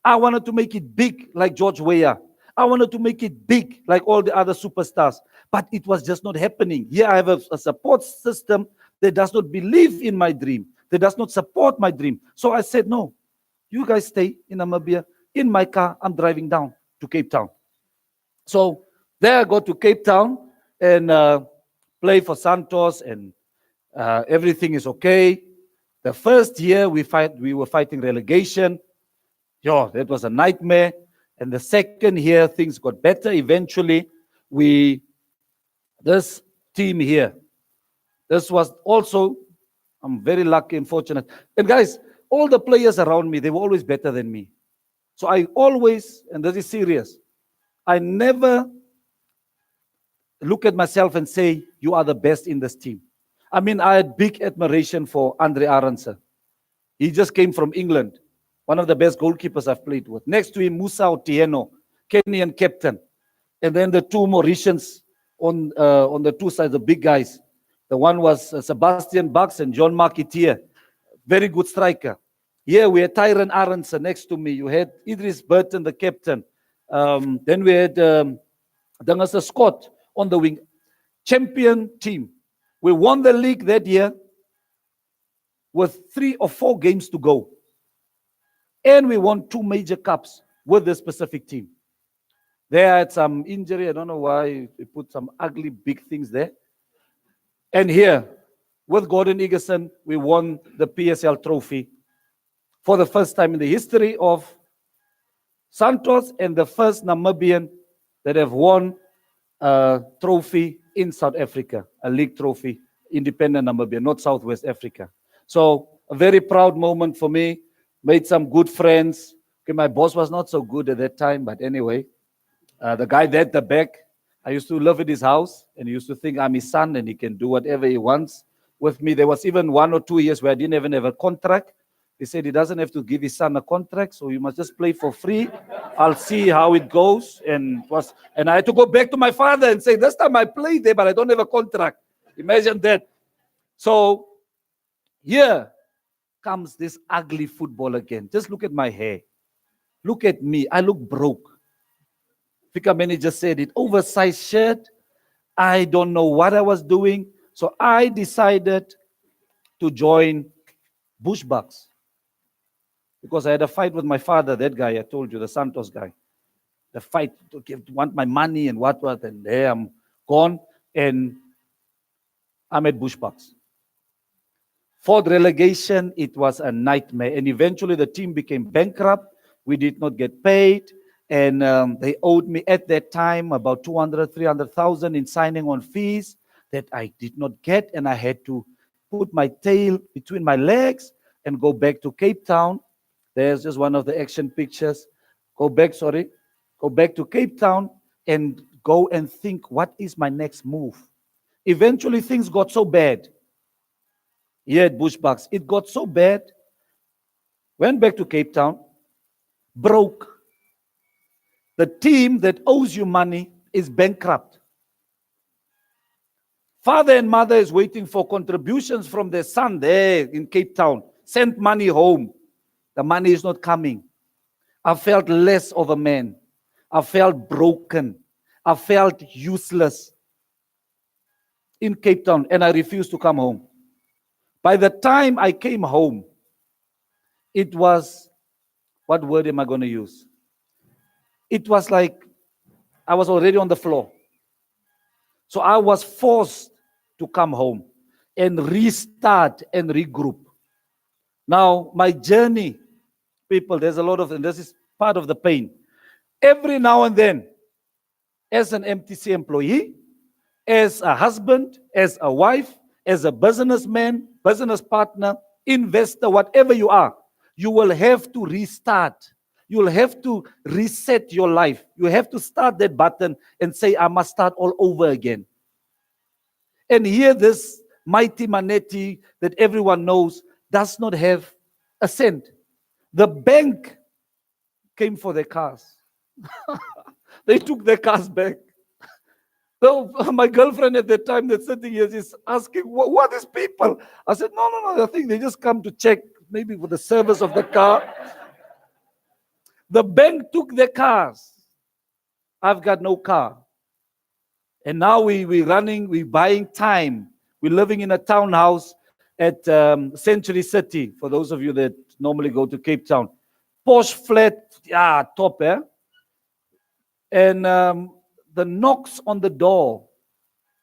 I wanted to make it big like George Weah. I wanted to make it big like all the other superstars. But it was just not happening. Here I have a support system that does not believe in my dream, that does not support my dream. So I said, no, you guys stay in Namibia. In my car, I'm driving down to Cape Town. So there I go to Cape Town and play for Santos and everything is okay. The first year we were fighting relegation. Yo, that was a nightmare. And the second year, things got better. Eventually, this team here, this was also, I'm very lucky and fortunate. And guys, all the players around me, they were always better than me. So I always, and this is serious, I never look at myself and say, you are the best in this team. I mean, I had big admiration for Andre Arendse. He just came from England, one of the best goalkeepers I've played with. Next to him, Musa Otieno, Kenyan captain. And then the two Mauritians on the two sides, the big guys. The one was Sebastian Bucks and John Marketeer, very good striker. Here we had Tyron Arendse next to me. You had Idris Burton, the captain. Then we had Dangasa Scott on the wing. Champion team. We won the league that year with 3 or 4 games to go. And we won 2 major cups with this specific team. They had some injury. I don't know why they put some ugly big things there. And here, with Gordon Egerson, we won the PSL trophy for the first time in the history of Santos and the first Namibian that have won a trophy in South Africa, a league trophy, independent Namibia, not Southwest Africa. So a very proud moment for me. Made some good friends. Okay, my boss was not so good at that time, but anyway, the guy there at the back, I used to live at his house and he used to think I'm his son and he can do whatever he wants with me. There was even 1 or 2 years where I didn't even have a contract. He said he doesn't have to give his son a contract, so you must just play for free. I'll see how it goes. And I had to go back to my father and say, this time I played there, but I don't have a contract. Imagine that. So here comes this ugly football again. Just look at my hair. Look at me. I look broke. Fika manager said it. Oversized shirt. I don't know what I was doing. So I decided to join Bushbucks. Because I had a fight with my father, that guy I told you, the Santos guy. The fight to want my money and what, and there I'm gone. And I'm at Bushbucks. For the relegation, it was a nightmare. And eventually the team became bankrupt. We did not get paid. And they owed me at that time about 200, 300,000 in signing on fees that I did not get. And I had to put my tail between my legs and go back to Cape Town. There's just one of the action pictures. Go back to Cape Town and go and think, what is my next move? Eventually things got so bad. Here at Bushbucks, it got so bad. Went back to Cape Town, broke. The team that owes you money is bankrupt. Father and mother is waiting for contributions from their son there in Cape Town. Send money home. The money is not coming. I felt less of a man. I felt broken. I felt useless in Cape Town, and I refused to come home. By the time I came home, it was, what word am I going to use? It was like I was already on the floor. So I was forced to come home and restart and regroup. Now, my journey, people, there's a lot of, and this is part of the pain. Every now and then, as an MTC employee, as a husband, as a wife, as a businessman, business partner, investor, whatever you are, you will have to restart. You will have to reset your life. You have to start that button and say, I must start all over again. And here, this mighty Manetti that everyone knows does not have a cent. The bank came for their cars. They took their cars back. So my girlfriend at that time that's sitting here is asking, who are these people? I said, no, I think they just come to check maybe for the service of the car. The bank took their cars. I've got no car. And now we're running, we're buying time. We're living in a townhouse at Century City, for those of you that normally go to Cape Town. Posh flat, yeah, top, eh? And the knocks on the door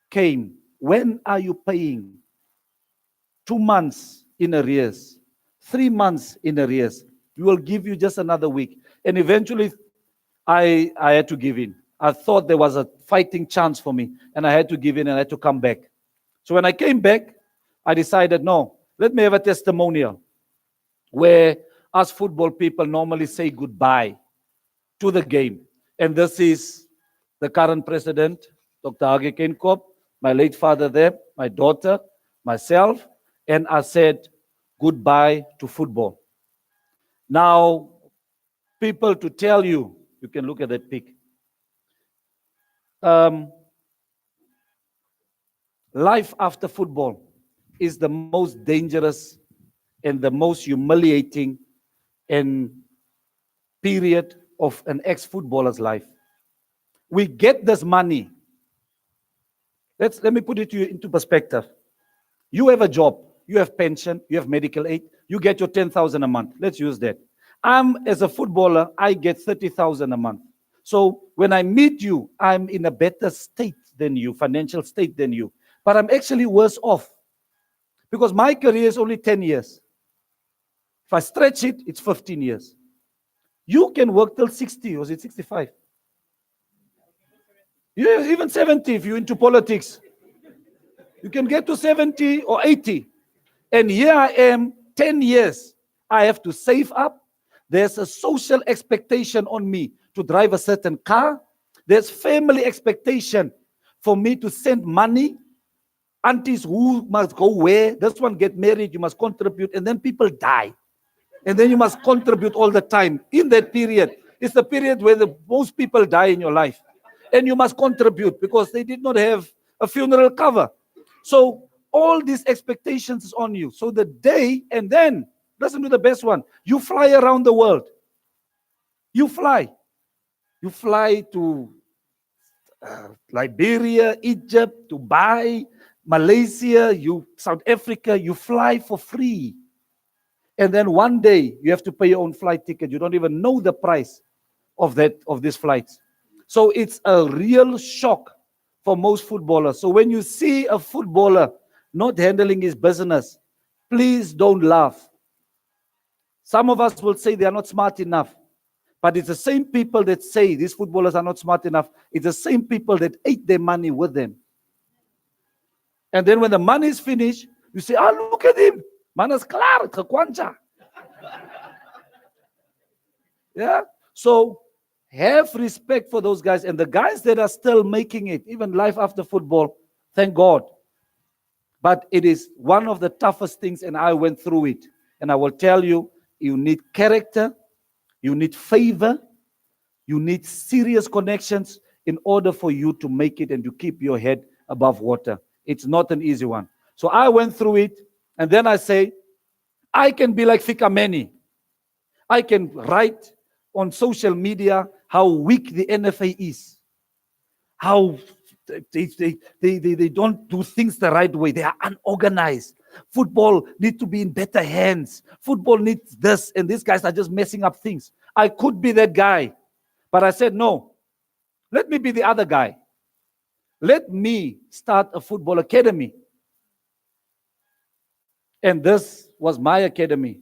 came. When are you paying? 2 months in arrears. 3 months in arrears. We will give you just another week. And eventually, I had to give in. I thought there was a fighting chance for me, and I had to give in and I had to come back. So when I came back, I decided, no, let me have a testimonial where us football people normally say goodbye to the game. And this is the current president, Dr. Hage Keenkop, my late father there, my daughter, myself, and I said goodbye to football. Now, people, to tell you, you can look at that pic. Life after football is the most dangerous and the most humiliating and period of an ex-footballer's life. We get this money. Let me put it to you into perspective. You have a job, you have pension, you have medical aid, you get your 10,000 a month. Let's use that. As a footballer, I get 30,000 a month. So when I meet you, I'm in a better state than you, financial state than you. But I'm actually worse off because my career is only 10 years. If I stretch it, it's 15 years. You can work till 60, or is it 65? Yeah, even 70 if you're into politics. You can get to 70 or 80. And here I am, 10 years. I have to save up. There's a social expectation on me to drive a certain car. There's family expectation for me to send money. Aunties who must go where. This one get married, you must contribute. And then people die. And then you must contribute all the time. In that period, it's the period where the most people die in your life. And you must contribute because they did not have a funeral cover. So all these expectations is on you. So the day, and then, listen to the best one, you fly around the world. You fly. You fly to Liberia, Egypt, Dubai, Malaysia, South Africa. You fly for free. And then one day you have to pay your own flight ticket. You don't even know the price of these flights. So it's a real shock for most footballers. So when you see a footballer not handling his business, please don't laugh. Some of us will say they are not smart enough. But it's the same people that say these footballers are not smart enough. It's the same people that ate their money with them. And then when the money is finished, you say, look at him. Manas klaar, gekwanja. Yeah? So have respect for those guys. And the guys that are still making it, even life after football, thank God. But it is one of the toughest things, and I went through it. And I will tell you, you need character, you need favor, you need serious connections in order for you to make it and to keep your head above water. It's not an easy one. So I went through it, and then I say, I can be like Fikameni. I can write on social media how weak the NFA is, how they don't do things the right way. They are unorganized. Football needs to be in better hands. Football needs this, and these guys are just messing up things. I could be that guy, but I said, no, let me be the other guy. Let me start a football academy. And this was my academy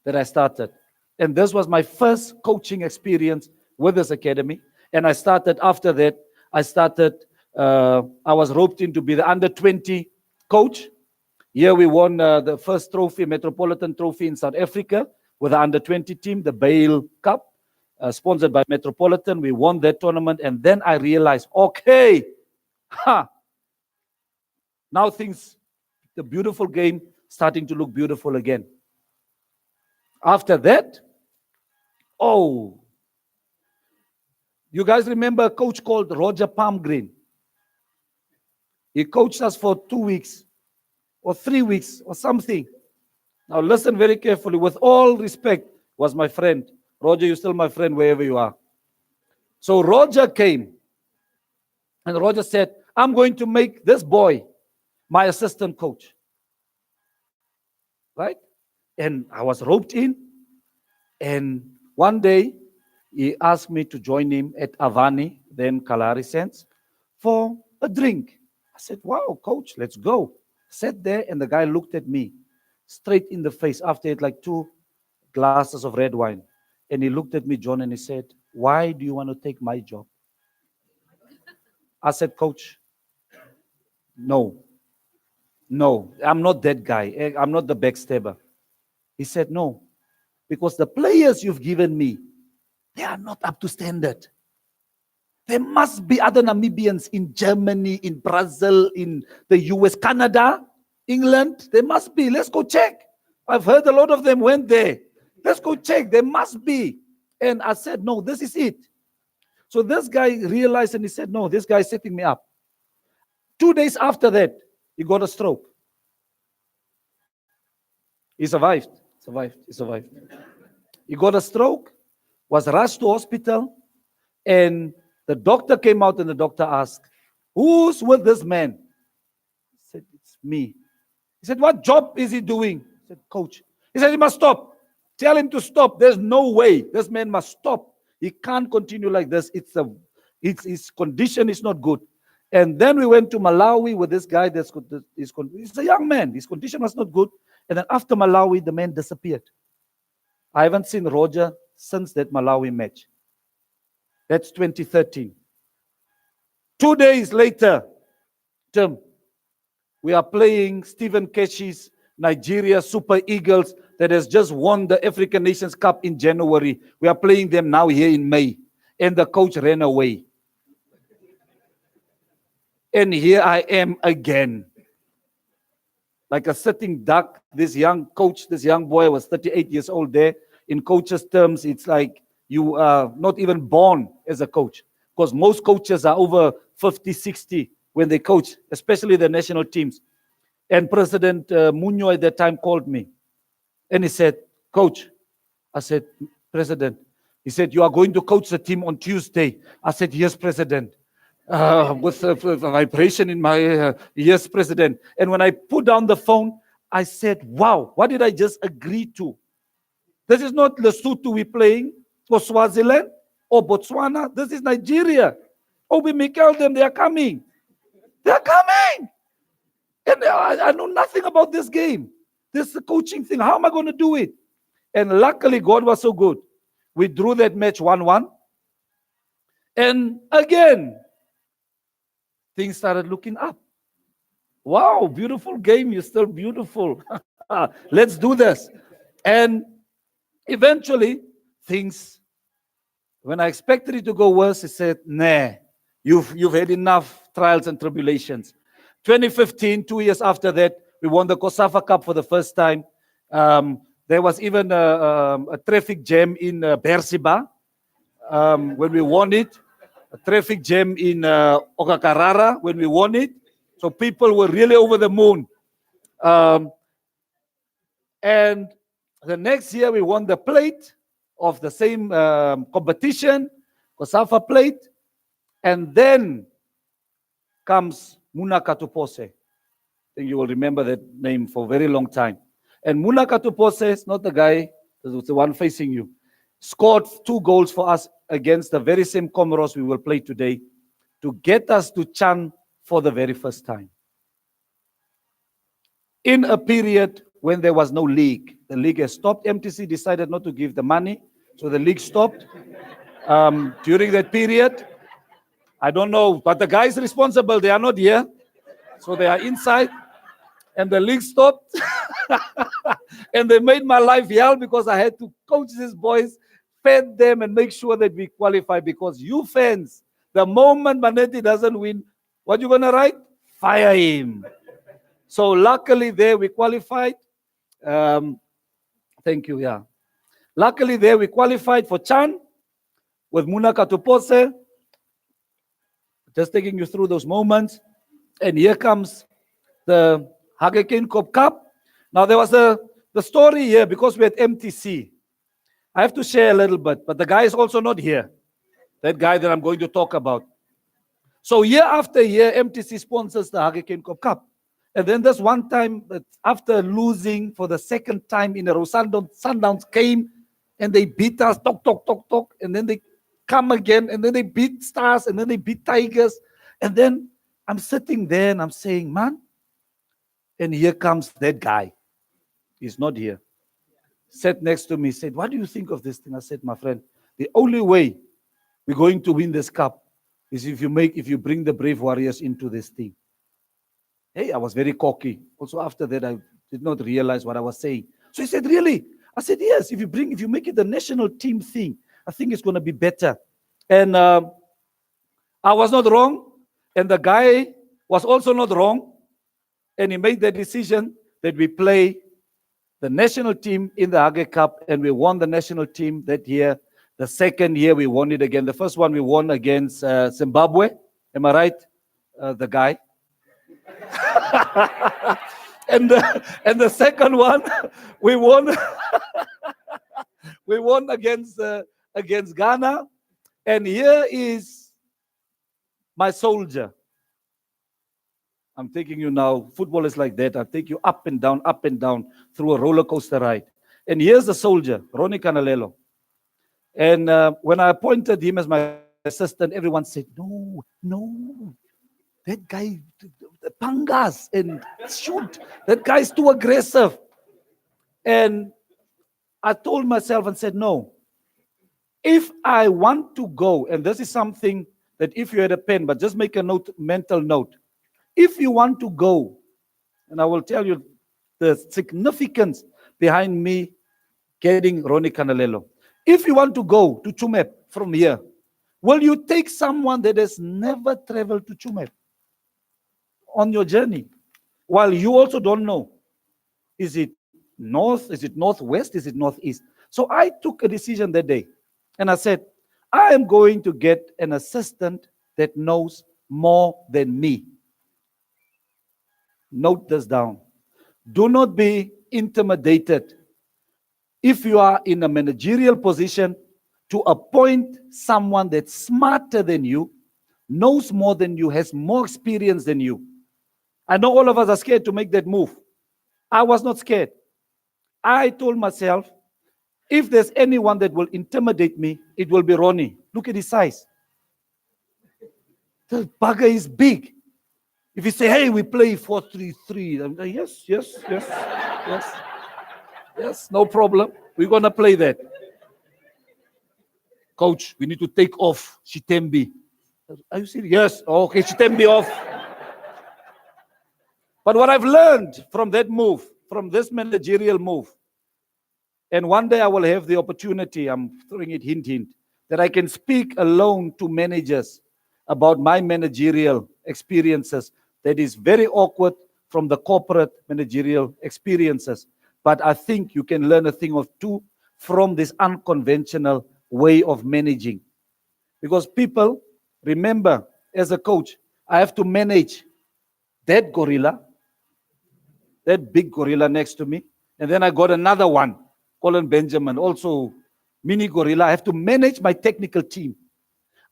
that I started. And this was my first coaching experience with this academy. And I started after that, I was roped in to be the under 20 coach. Here we won the first trophy, Metropolitan Trophy in South Africa with the under 20 team, the Bale Cup, sponsored by Metropolitan. We won that tournament. And then I realized, okay, now things, the beautiful game, starting to look beautiful again. After that, oh, you guys remember a coach called Roger Palmgreen? He coached us for 2 weeks or 3 weeks or something. Now listen very carefully. With all respect, was my friend. Roger, you're still my friend wherever you are. So Roger came and Roger said, I'm going to make this boy my assistant coach. Right? And I was roped in. And one day, he asked me to join him at Avani, then Kalahari Sands, for a drink. I said, wow, coach, let's go. Sat there, and the guy looked at me straight in the face after he had like 2 glasses of red wine. And he looked at me, John, and he said, why do you want to take my job? I said, coach, no, I'm not that guy. I'm not the backstabber. He said, no, because the players you've given me, they are not up to standard. There must be other Namibians in Germany, in Brazil, in the US, Canada, England. There must be. Let's go check. I've heard a lot of them went there. Let's go check. There must be. And I said, no, this is it. So this guy realized and he said, no, this guy is setting me up. 2 days after that, he got a stroke. He survived. He survived. He got a stroke, was rushed to hospital, and the doctor came out and the doctor asked, who's with this man? He said, it's me. He said, what job is he doing? I said, coach. He said, he must stop. Tell him to stop. There's no way. This man must stop. He can't continue like this. His condition is not good. And then we went to Malawi with this guy. He's a young man. His condition was not good. And then after Malawi, the man disappeared. I haven't seen Roger since that Malawi match. That's 2013. 2 days later, Tim, we are playing Stephen Keshi's Nigeria Super Eagles that has just won the African Nations Cup in January. We are playing them now here in May. And the coach ran away. And here I am again. Like a sitting duck, this young coach, this young boy was 38 years old there. In coaches' terms, it's like you are not even born as a coach. Because most coaches are over 50, 60 when they coach, especially the national teams. And President Muñoz at that time called me. And he said, Coach, I said, President. He said, you are going to coach the team on Tuesday. I said, yes, President. With a vibration in my, yes, President. And when I put down the phone, I said, wow, what did I just agree to? This is not Lesotho we're playing, or Swaziland, or Botswana. This is Nigeria. Oh, we may tell them they are coming. They are coming. And I know nothing about this game. This coaching thing. How am I going to do it? And luckily, God was so good. We drew that match 1-1. And again, things started looking up. Wow, beautiful game. You're still beautiful. Let's do this. And eventually, things, when I expected it to go worse, he said, nah, you've had enough trials and tribulations. 2015, 2 years after that, we won the COSAFA Cup for the first time. There was even a traffic jam in Beersheba when we won it. A traffic jam in Okakarara when we won it. So people were really over the moon. And the next year we won the plate of the same competition, COSAFA plate. And then comes Muna Katupose. I think you will remember that name for a very long time. And Muna Katupose is not the guy, the one facing you. Scored 2 goals for us against the very same Comoros we will play today to get us to CHAN for the very first time. In a period when there was no league. The league has stopped. MTC decided not to give the money, so the league stopped. During that period, I don't know, but the guys responsible, they are not here. So they are inside, and the league stopped. And they made my life hell because I had to coach these boys, fed them, and make sure that we qualify. Because you fans, the moment Manetti doesn't win, what you gonna write? Fire him. So luckily there we qualified. Thank you, yeah. Luckily there we qualified for Chan with Muna Katupose. Just taking you through those moments. And here comes the Hurricane Cup. Now there was the story here because we're at MTC. I have to share a little bit, but the guy is also not here. That guy that I'm going to talk about. So year after year, MTC sponsors the Hurricane Cup. And then there's one time that after losing for the second time in a row, Sundowns came and they beat us, talk, and then they come again, and then they beat Stars, and then they beat Tigers. And then I'm sitting there and I'm saying, man, and here comes that guy. He's not here. Sat next to me, said, what do you think of this thing? I said, my friend, the only way we're going to win this cup is if you bring the Brave Warriors into this thing. Hey, I was very cocky. Also after that, I did not realize what I was saying. So he said, really? I said, yes, if you make it the national team thing, I think it's going to be better. And I was not wrong. And the guy was also not wrong. And he made the decision that we play the national team in the Hage Cup, and we won the national team that year. The second year, we won it again. The first one, we won against Zimbabwe. Am I right? The guy. and the second one, we won. We won against Ghana. And here is my soldier. I'm taking you now. Football is like that. I'll take you up and down through a roller coaster ride. And here's the soldier, Ronnie Canalelo. And when I appointed him as my assistant, everyone said, no, that guy, the pangas, and shoot, that guy's too aggressive. And I told myself and said, no, if I want to go, and this is something that if you had a pen, but just make a note, mental note. If you want to go, and I will tell you the significance behind me getting Ronnie Canalelo. If you want to go to Chumep from here, will you take someone that has never traveled to Chumep on your journey? While you also don't know, is it north, is it northwest, is it northeast? So I took a decision that day, and I said, I am going to get an assistant that knows more than me. Note this down. Do not be intimidated if you are in a managerial position to appoint someone that's smarter than you, knows more than you, has more experience than you. I know all of us are scared to make that move. I was not scared. I told myself, if there's anyone that will intimidate me, it will be Ronnie. Look at his size. The bugger is big. If you say, hey, we play 4-3-3, I'm like, yes, no problem. We're going to play that. Coach, we need to take off Shitembi. Are you serious? Yes. Okay, Shitembi off. But what I've learned from that move, from this managerial move, and one day I will have the opportunity, I'm throwing it hint, that I can speak alone to managers about my managerial experiences. That is very awkward from the corporate managerial experiences. But I think you can learn a thing or two from this unconventional way of managing. Because people, remember, as a coach, I have to manage that gorilla, that big gorilla next to me. And then I got another one, Colin Benjamin, also mini gorilla. I have to manage my technical team.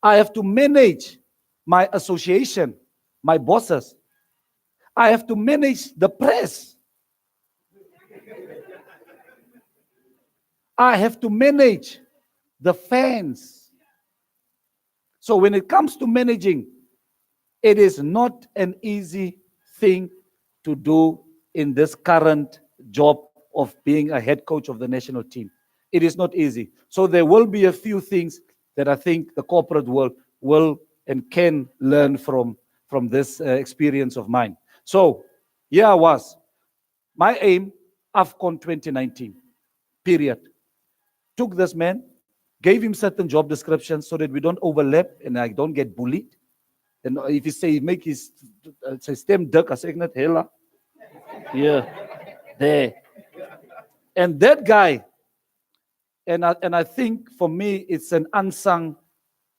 I have to manage my association, my bosses. I have to manage the press. I have to manage the fans. So when it comes to managing, it is not an easy thing to do in this current job of being a head coach of the national team. It is not easy. So there will be a few things that I think the corporate world will and can learn from this experience of mine. So here I was. My aim, AFCON 2019, period. Took this man, gave him certain job descriptions so that we don't overlap and I don't get bullied. And if you say make his stem duck, I say net hella. Yeah, there. And that guy, and I think for me it's an unsung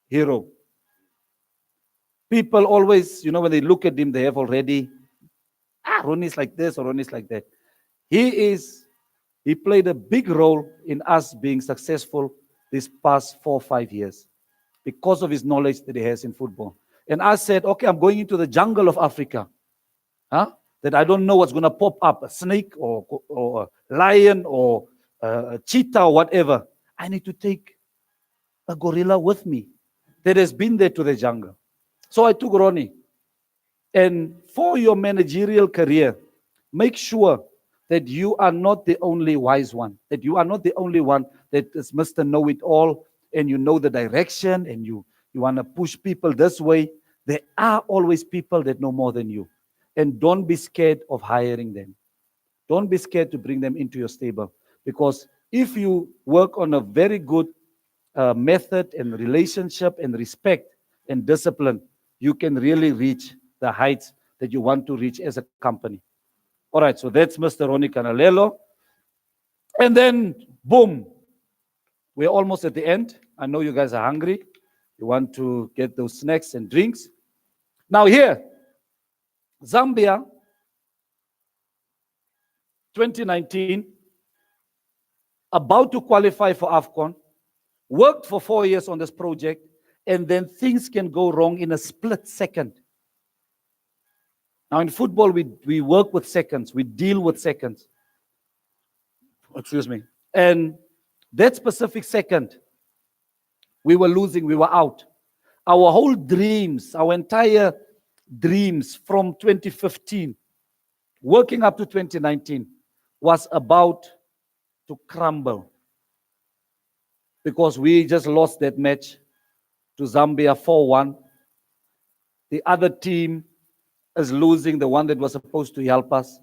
hero. People always, when they look at him, they have already, Ronnie's like this or Ronnie's like that. He played a big role in us being successful these past 4 or 5 years because of his knowledge that he has in football. And I said, okay, I'm going into the jungle of Africa. That I don't know what's going to pop up, a snake or a lion or a cheetah or whatever. I need to take a gorilla with me that has been there to the jungle. So I took Ronnie. And for your managerial career, make sure that you are not the only wise one, that you are not the only one that is Mr. Know-it-all, and you know the direction, and you want to push people this way. There are always people that know more than you. And don't be scared of hiring them. Don't be scared to bring them into your stable. Because if you work on a very good method and relationship and respect and discipline, you can really reach the heights that you want to reach as a company. All right, so that's Mr. Ronnie Canalelo. And then, boom, we're almost at the end. I know you guys are hungry. You want to get those snacks and drinks. Now here, Zambia, 2019, about to qualify for AFCON, worked for 4 years on this project, and then things can go wrong in a split second. Now in football, we work with seconds, we deal with seconds. Excuse me. And that specific second, we were losing, we were out. Our whole dreams, our entire dreams from 2015, working up to 2019, was about to crumble. Because we just lost that match to Zambia 4-1. The other team is losing, the one that was supposed to help us.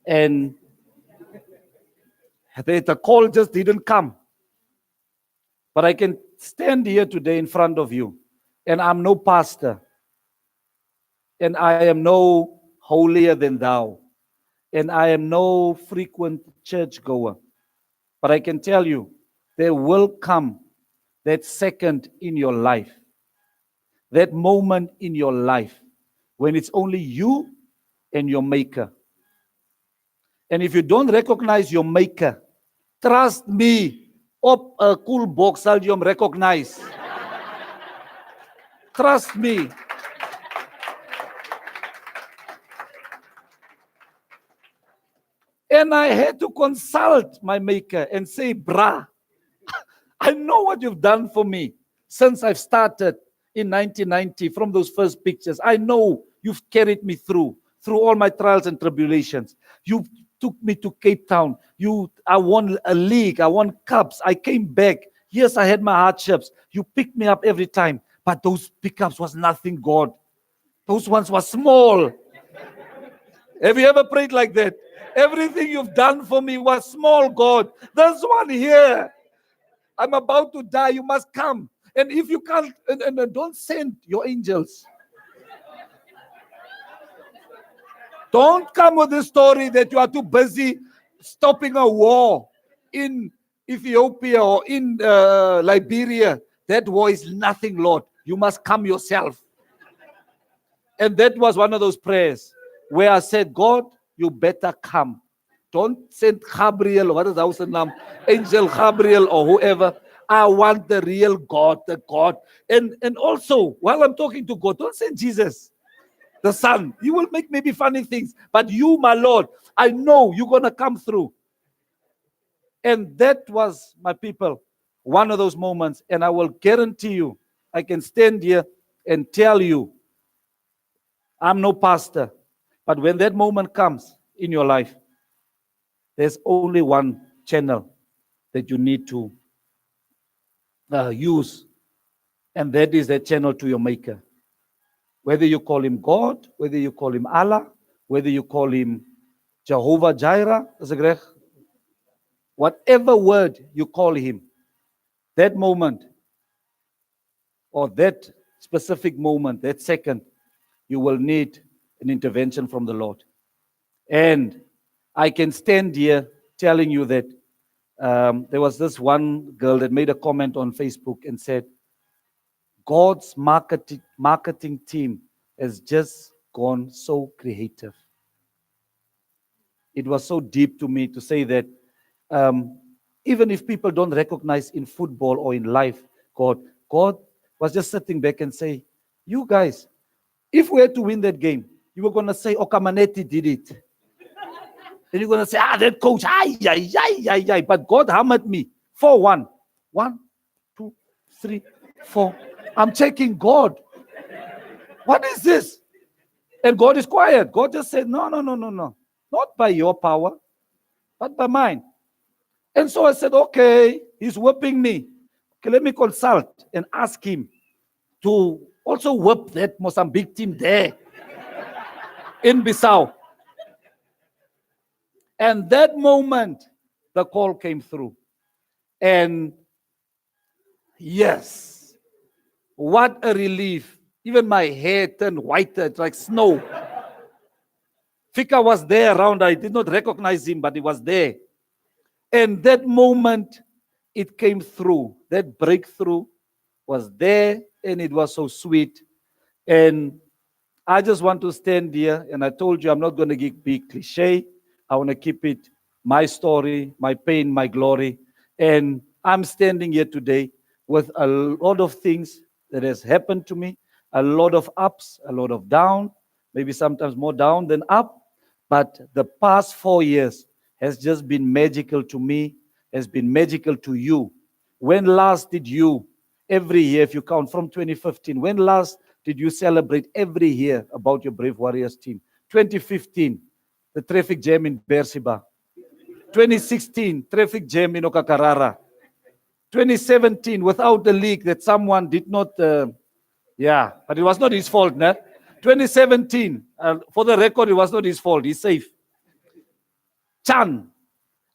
And the call just didn't come. But I can stand here today in front of you, and I'm no pastor, and I am no holier than thou, and I am no frequent churchgoer. But I can tell you, there will come that second in your life, that moment in your life, when it's only you and your maker. And if you don't recognize your maker, trust me, op a cool box sal jy hom recognize. Trust me. And I had to consult my maker and say, brah, I know what you've done for me since I've started in 1990 from those first pictures. I know you've carried me through all my trials and tribulations. You took me to Cape Town. I won a league. I won cups. I came back. Yes, I had my hardships. You picked me up every time. But those pickups was nothing, God. Those ones were small. Have you ever prayed like that? Everything you've done for me was small, God. There's one here. I'm about to die. You must come. And if you can't, and don't send your angels. Don't come with the story that you are too busy stopping a war in Ethiopia or in Liberia. That war is nothing, Lord. You must come yourself. And that was one of those prayers where I said, God, you better come. Don't send Gabriel, what is our name? Angel Gabriel or whoever. I want the real God, the God. And also, while I'm talking to God, don't send Jesus, the Son. He will make maybe funny things. But you, my Lord, I know you're going to come through. And that was, my people, one of those moments. And I will guarantee you, I can stand here and tell you, I'm no pastor. But when that moment comes in your life, there's only one channel that you need to use, and that is that channel to your Maker. Whether you call him God, whether you call him Allah, whether you call him Jehovah Jireh, whatever word you call him, that moment or that specific moment, that second, you will need an intervention from the Lord. And I can stand here telling you that there was this one girl that made a comment on Facebook and said, God's marketing team has just gone so creative. It was so deep to me to say that even if people don't recognize in football or in life, God was just sitting back and say, you guys, if we had to win that game, you were going to say, Manetti did it. Then you're going to say, that coach, but God hammered me. 4-1. 1, 2, 3, 4. I'm checking God. What is this? And God is quiet. God just said, no. Not by your power, but by mine. And so I said, okay, he's whipping me. Okay, let me consult and ask him to also whip that Mozambique team there in Bissau. And that moment, the call came through. And yes, what a relief. Even my hair turned whiter, it's like snow. Fika was there around. I did not recognize him, but he was there. And that moment, it came through. That breakthrough was there, and it was so sweet. And I just want to stand here, and I told you I'm not going to be cliche. I want to keep it my story, my pain, my glory. And I'm standing here today with a lot of things that has happened to me, a lot of ups, a lot of down, maybe sometimes more down than up. But the past 4 years has just been magical to me, has been magical to you. When last did you, every year, if you count from 2015, when last did you celebrate every year about your Brave Warriors team? 2015, the traffic jam in Beersheba. 2016, traffic jam in Okakarara. 2017, without the leak that someone did not, but it was not his fault. 2017, for the record, it was not his fault. He's safe. Chan.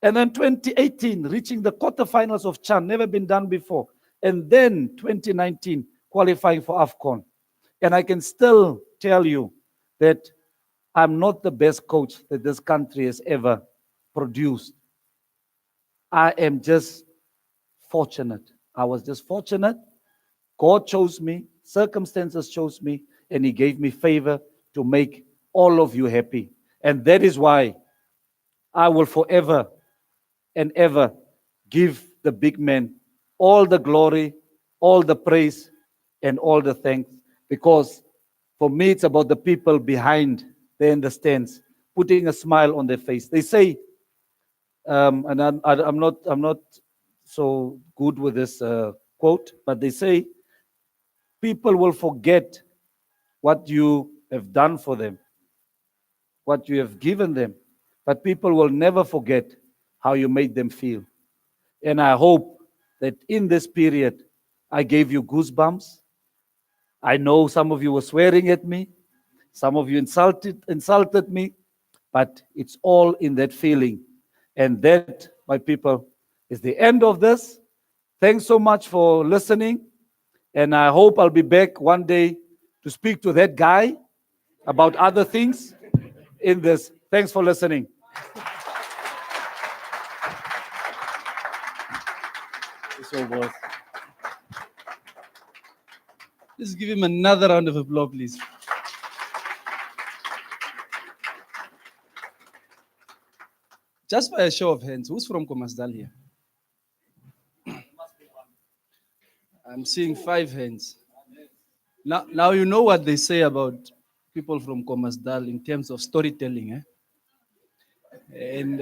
And then 2018, reaching the quarterfinals of Chan, never been done before. And then 2019, qualifying for AFCON. And I can still tell you that I'm not the best coach that this country has ever produced. I am just fortunate. I was just fortunate. God chose me, circumstances chose me, and He gave me favor to make all of you happy. And that is why I will forever and ever give the big man all the glory, all the praise, and all the thanks. Because for me, it's about the people behind the stands, putting a smile on their face. They say, and I'm not so good with this quote, but they say, people will forget what you have done for them, what you have given them, but people will never forget how you made them feel. And I hope that in this period, I gave you goosebumps. I know some of you were swearing at me. Some of you insulted me, but it's all in that feeling. And that, my people, is the end of this. Thanks so much for listening. And I hope I'll be back one day to speak to that guy about other things in this. Thanks for listening. Let's give him another round of applause, please. Just by a show of hands, who's from Komasdal here? I'm seeing 5 hands. Now you know what they say about people from Komasdal in terms of storytelling. And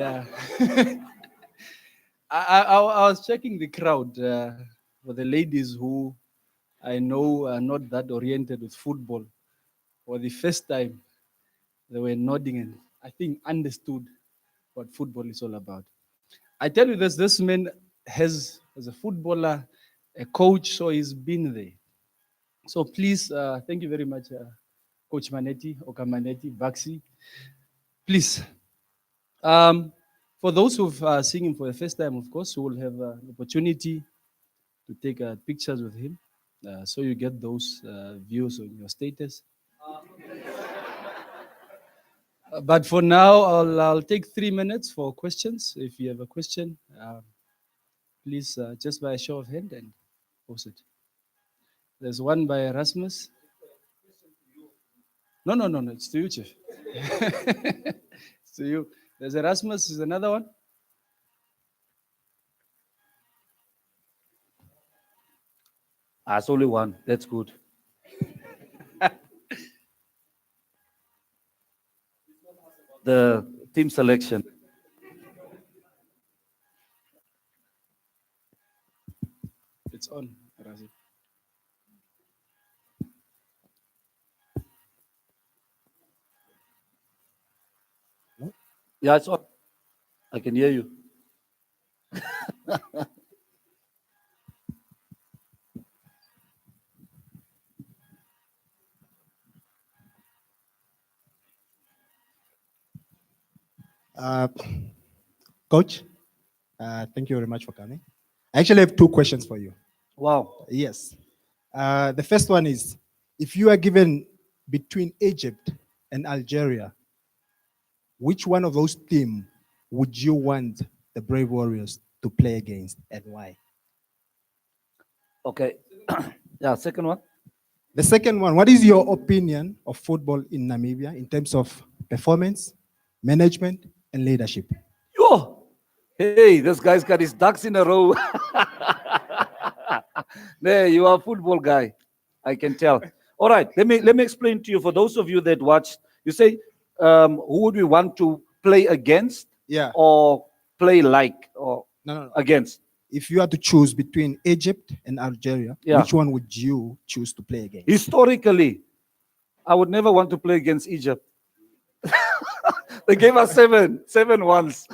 I was checking the crowd for the ladies who I know are not that oriented with football. For the first time, they were nodding and I think understood what football is all about. I tell you this man has, as a footballer, a coach, so he's been there. So please, thank you very much, Coach Manetti, Oka Manetti, Baxi. Please, for those who've seen him for the first time, of course, who will have an opportunity to take pictures with him. So you get those views on your status. But for now, I'll take 3 minutes for questions. If you have a question, please just by a show of hand and post it. There's one by Erasmus. No, it's to you, Chief. It's to you. There's Erasmus, is another one. It's only one. That's good. The team selection. It's on, Razi. Yeah, it's on. I can hear you. Coach, thank you very much for coming. I actually have 2 questions for you. Wow. Yes. The first one is, if you are given between Egypt and Algeria, which one of those teams would you want the Brave Warriors to play against and why? Okay. Yeah, second one. The second one, what is your opinion of football in Namibia in terms of performance, management, and leadership? Yo, hey, this guy's got his ducks in a row. There, you are a football guy. I can tell. All right, let me explain to you. For those of you that watched, you say, who would we want to play against? Yeah. Or play like or No. against? If you had to choose between Egypt and Algeria, Yeah. which one would you choose to play against? Historically, I would never want to play against Egypt. They gave us seven once.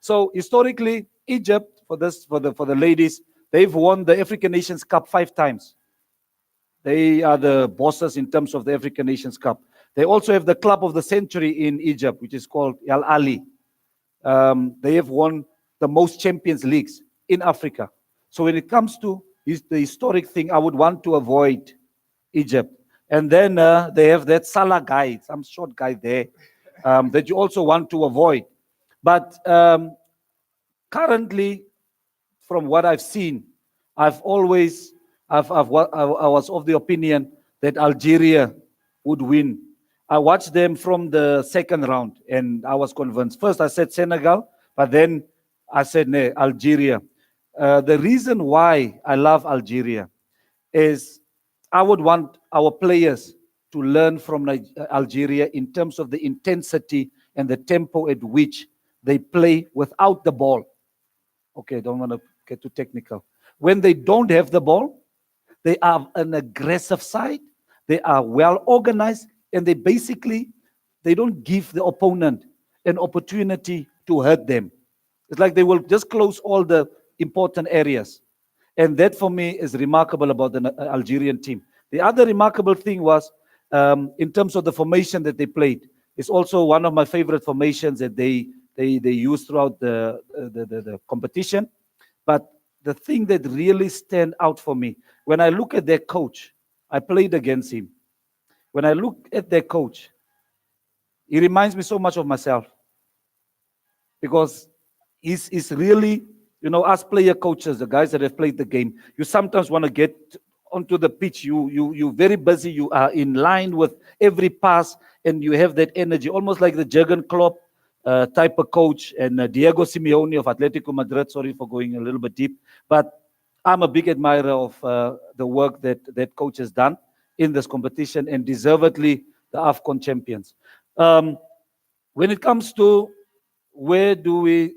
So historically, Egypt, for the ladies, they've won the African Nations Cup 5 times. They are the bosses in terms of the African Nations Cup. They also have the club of the century in Egypt, which is called Al Ali. They have won the most Champions Leagues in Africa. So when it comes to the historic thing, I would want to avoid Egypt. And then they have that Salah guy, some short guy there, that you also want to avoid. But currently, from what I've seen, I was of the opinion that Algeria would win. I watched them from the second round and I was convinced. First I said Senegal, but then I said no, Algeria. The reason why I love Algeria is I would want our players to learn from Algeria in terms of the intensity and the tempo at which they play without the ball. Okay, don't want to get too technical. When they don't have the ball, they are an aggressive side. They are well organized, and they don't give the opponent an opportunity to hurt them. It's like they will just close all the important areas. And that for me is remarkable about the Algerian team. The other remarkable thing was in terms of the formation that they played. It's also one of my favorite formations that they use throughout the competition. But the thing that really stand out for me, when I look at their coach, I played against him. When I look at their coach, he reminds me so much of myself. Because he's really, us player coaches, the guys that have played the game, you sometimes want to get onto the pitch. You're very busy. You are in line with every pass, and you have that energy, almost like the Jurgen Klopp type of coach and Diego Simeone of Atletico Madrid. Sorry for going a little bit deep, but I'm a big admirer of the work that coach has done in this competition, and deservedly the AFCON champions. When it comes to where do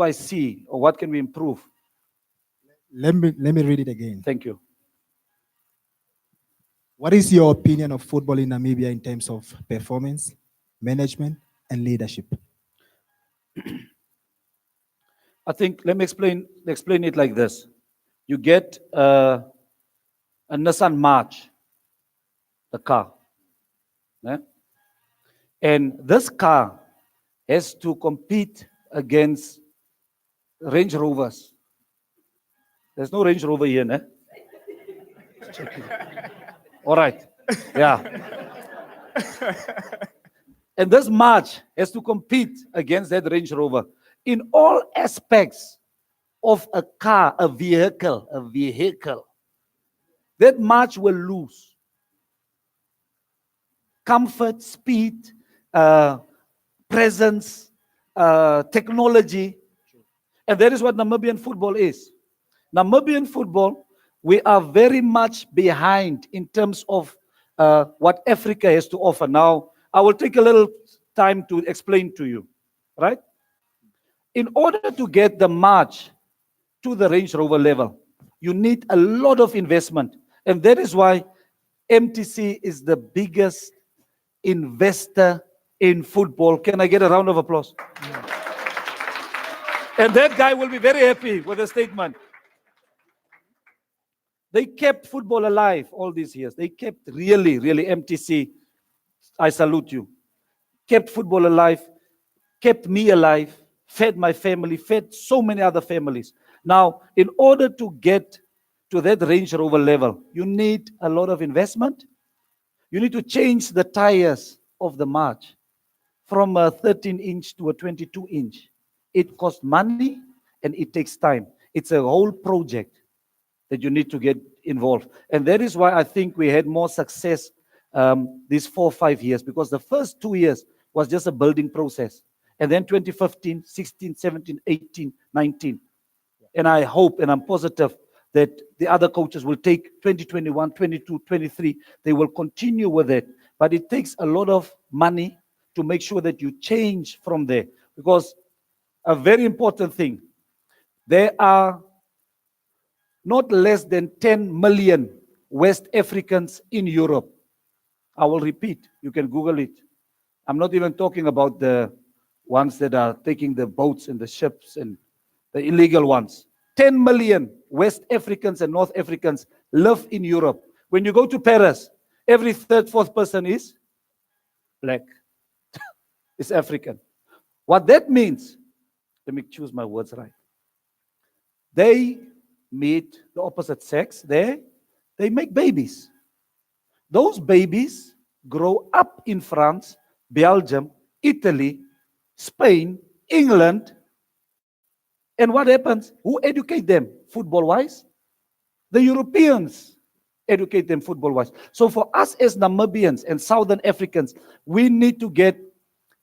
I see, or what can we improve? Let me read it again. Thank you. What is your opinion of football in Namibia in terms of performance, management, and leadership? I think, let me explain it like this. You get a Nissan March, the car. Yeah? And this car has to compete against Range Rovers. There's no Range Rover here, ne? All right. Yeah. And this March has to compete against that Range Rover in all aspects of a car, a vehicle. That March will lose. Comfort, speed, presence, technology. And that is what Namibian football is. Namibian football, we are very much behind in terms of what Africa has to offer. Now, I will take a little time to explain to you, right? In order to get the March to the Range Rover level, you need a lot of investment. And that is why MTC is the biggest investor in football. Can I get a round of applause? And that guy will be very happy with the statement. They kept football alive all these years. They kept really MTC. I salute you. Kept football alive, kept me alive, fed my family, fed so many other families. Now, in order to get to that Range Rover level, you need a lot of investment. You need to change the tires of the March from a 13-inch to a 22-inch. It costs money and it takes time. It's a whole project that you need to get involved. And that is why I think we had more success these 4 or 5 years, because the first 2 years was just a building process. And then 2015, 16, 17, 18, 19. And I hope and I'm positive that the other coaches will take 2021, 22, 23. They will continue with it. But it takes a lot of money to make sure that you change from there. Because a very important thing, there are not less than 10 million West Africans in Europe. I will repeat, you can Google it. I'm not even talking about the ones that are taking the boats and the ships and the illegal ones. 10 million West Africans and North Africans live in Europe. When you go to Paris, every third, fourth person is black, is African. What that means, let me choose my words right. They meet the opposite sex, they make babies. Those babies grow up in France, Belgium, Italy, Spain, England. And what happens? Who educate them football-wise? The Europeans educate them football-wise. So for us as Namibians and Southern Africans, we need to get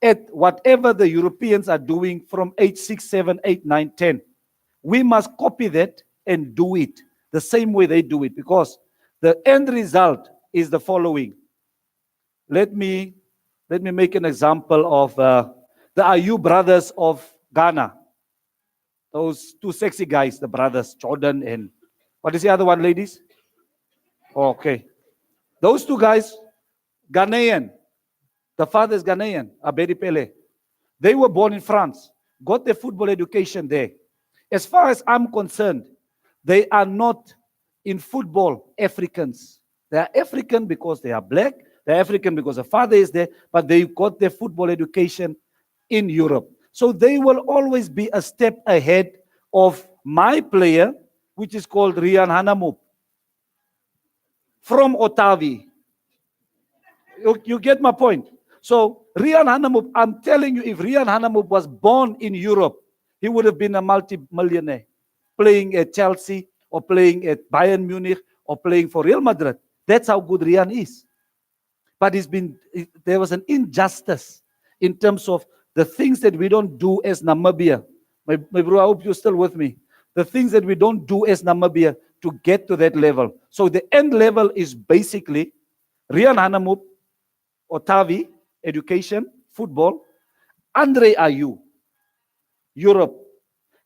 at whatever the Europeans are doing from age 6, 7, 8, 9, 10. We must copy that and do it the same way they do it, because the end result is the following. Let me make an example of the Ayu brothers of Ghana. Those two sexy guys, the brothers, Jordan and, what is the other one, ladies? Okay. Those two guys, Ghanaian. The father is Ghanaian, Abedi Pele. They were born in France, got their football education there. As far as I'm concerned, they are not in football Africans. They are African because they are black. They're African because the father is there, but they got their football education in Europe. So they will always be a step ahead of my player, which is called Rian Hanamup from Otavi. You get my point? So Rian Hanamup, I'm telling you, if Rian Hanamup was born in Europe, he would have been a multi-millionaire, playing at Chelsea or playing at Bayern Munich or playing for Real Madrid. That's how good Rian is. But there was an injustice in terms of the things that we don't do as Namibia. My bro, I hope you're still with me. The things that we don't do as Namibia to get to that level. So the end level is basically Rian Hanamup, Otavi, education, football, Andre Ayew, Europe.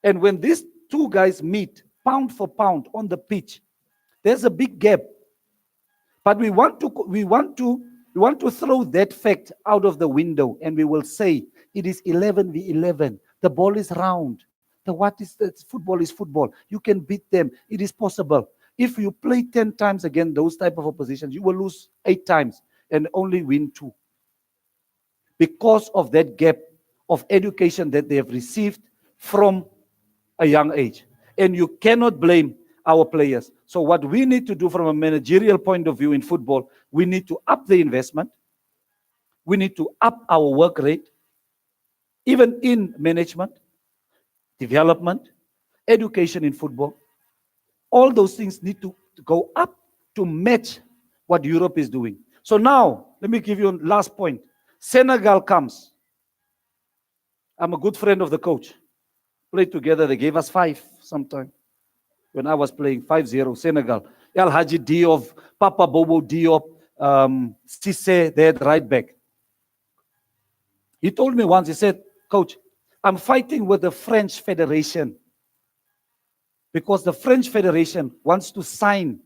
And when these two guys meet, pound for pound on the pitch, there's a big gap. But we want to throw that fact out of the window, and we will say it is 11v11. The ball is round. Football is football. You can beat them. It is possible. If you play 10 times against those type of oppositions, you will lose 8 times and only win 2. Because of that gap of education that they have received from a young age. And you cannot blame our players. So what we need to do from a managerial point of view in football, we need to up the investment. We need to up our work rate, even in management, development, education in football. All those things need to go up to match what Europe is doing. So now, let me give you a last point. Senegal comes. I'm a good friend of the coach. Played together, they gave us 5 sometime. When I was playing 5-0, Senegal. El Hadji Diop, Papa Bobo Diop, Cissé, they had right back. He told me once, he said, Coach, I'm fighting with the French Federation because the French Federation wants to sign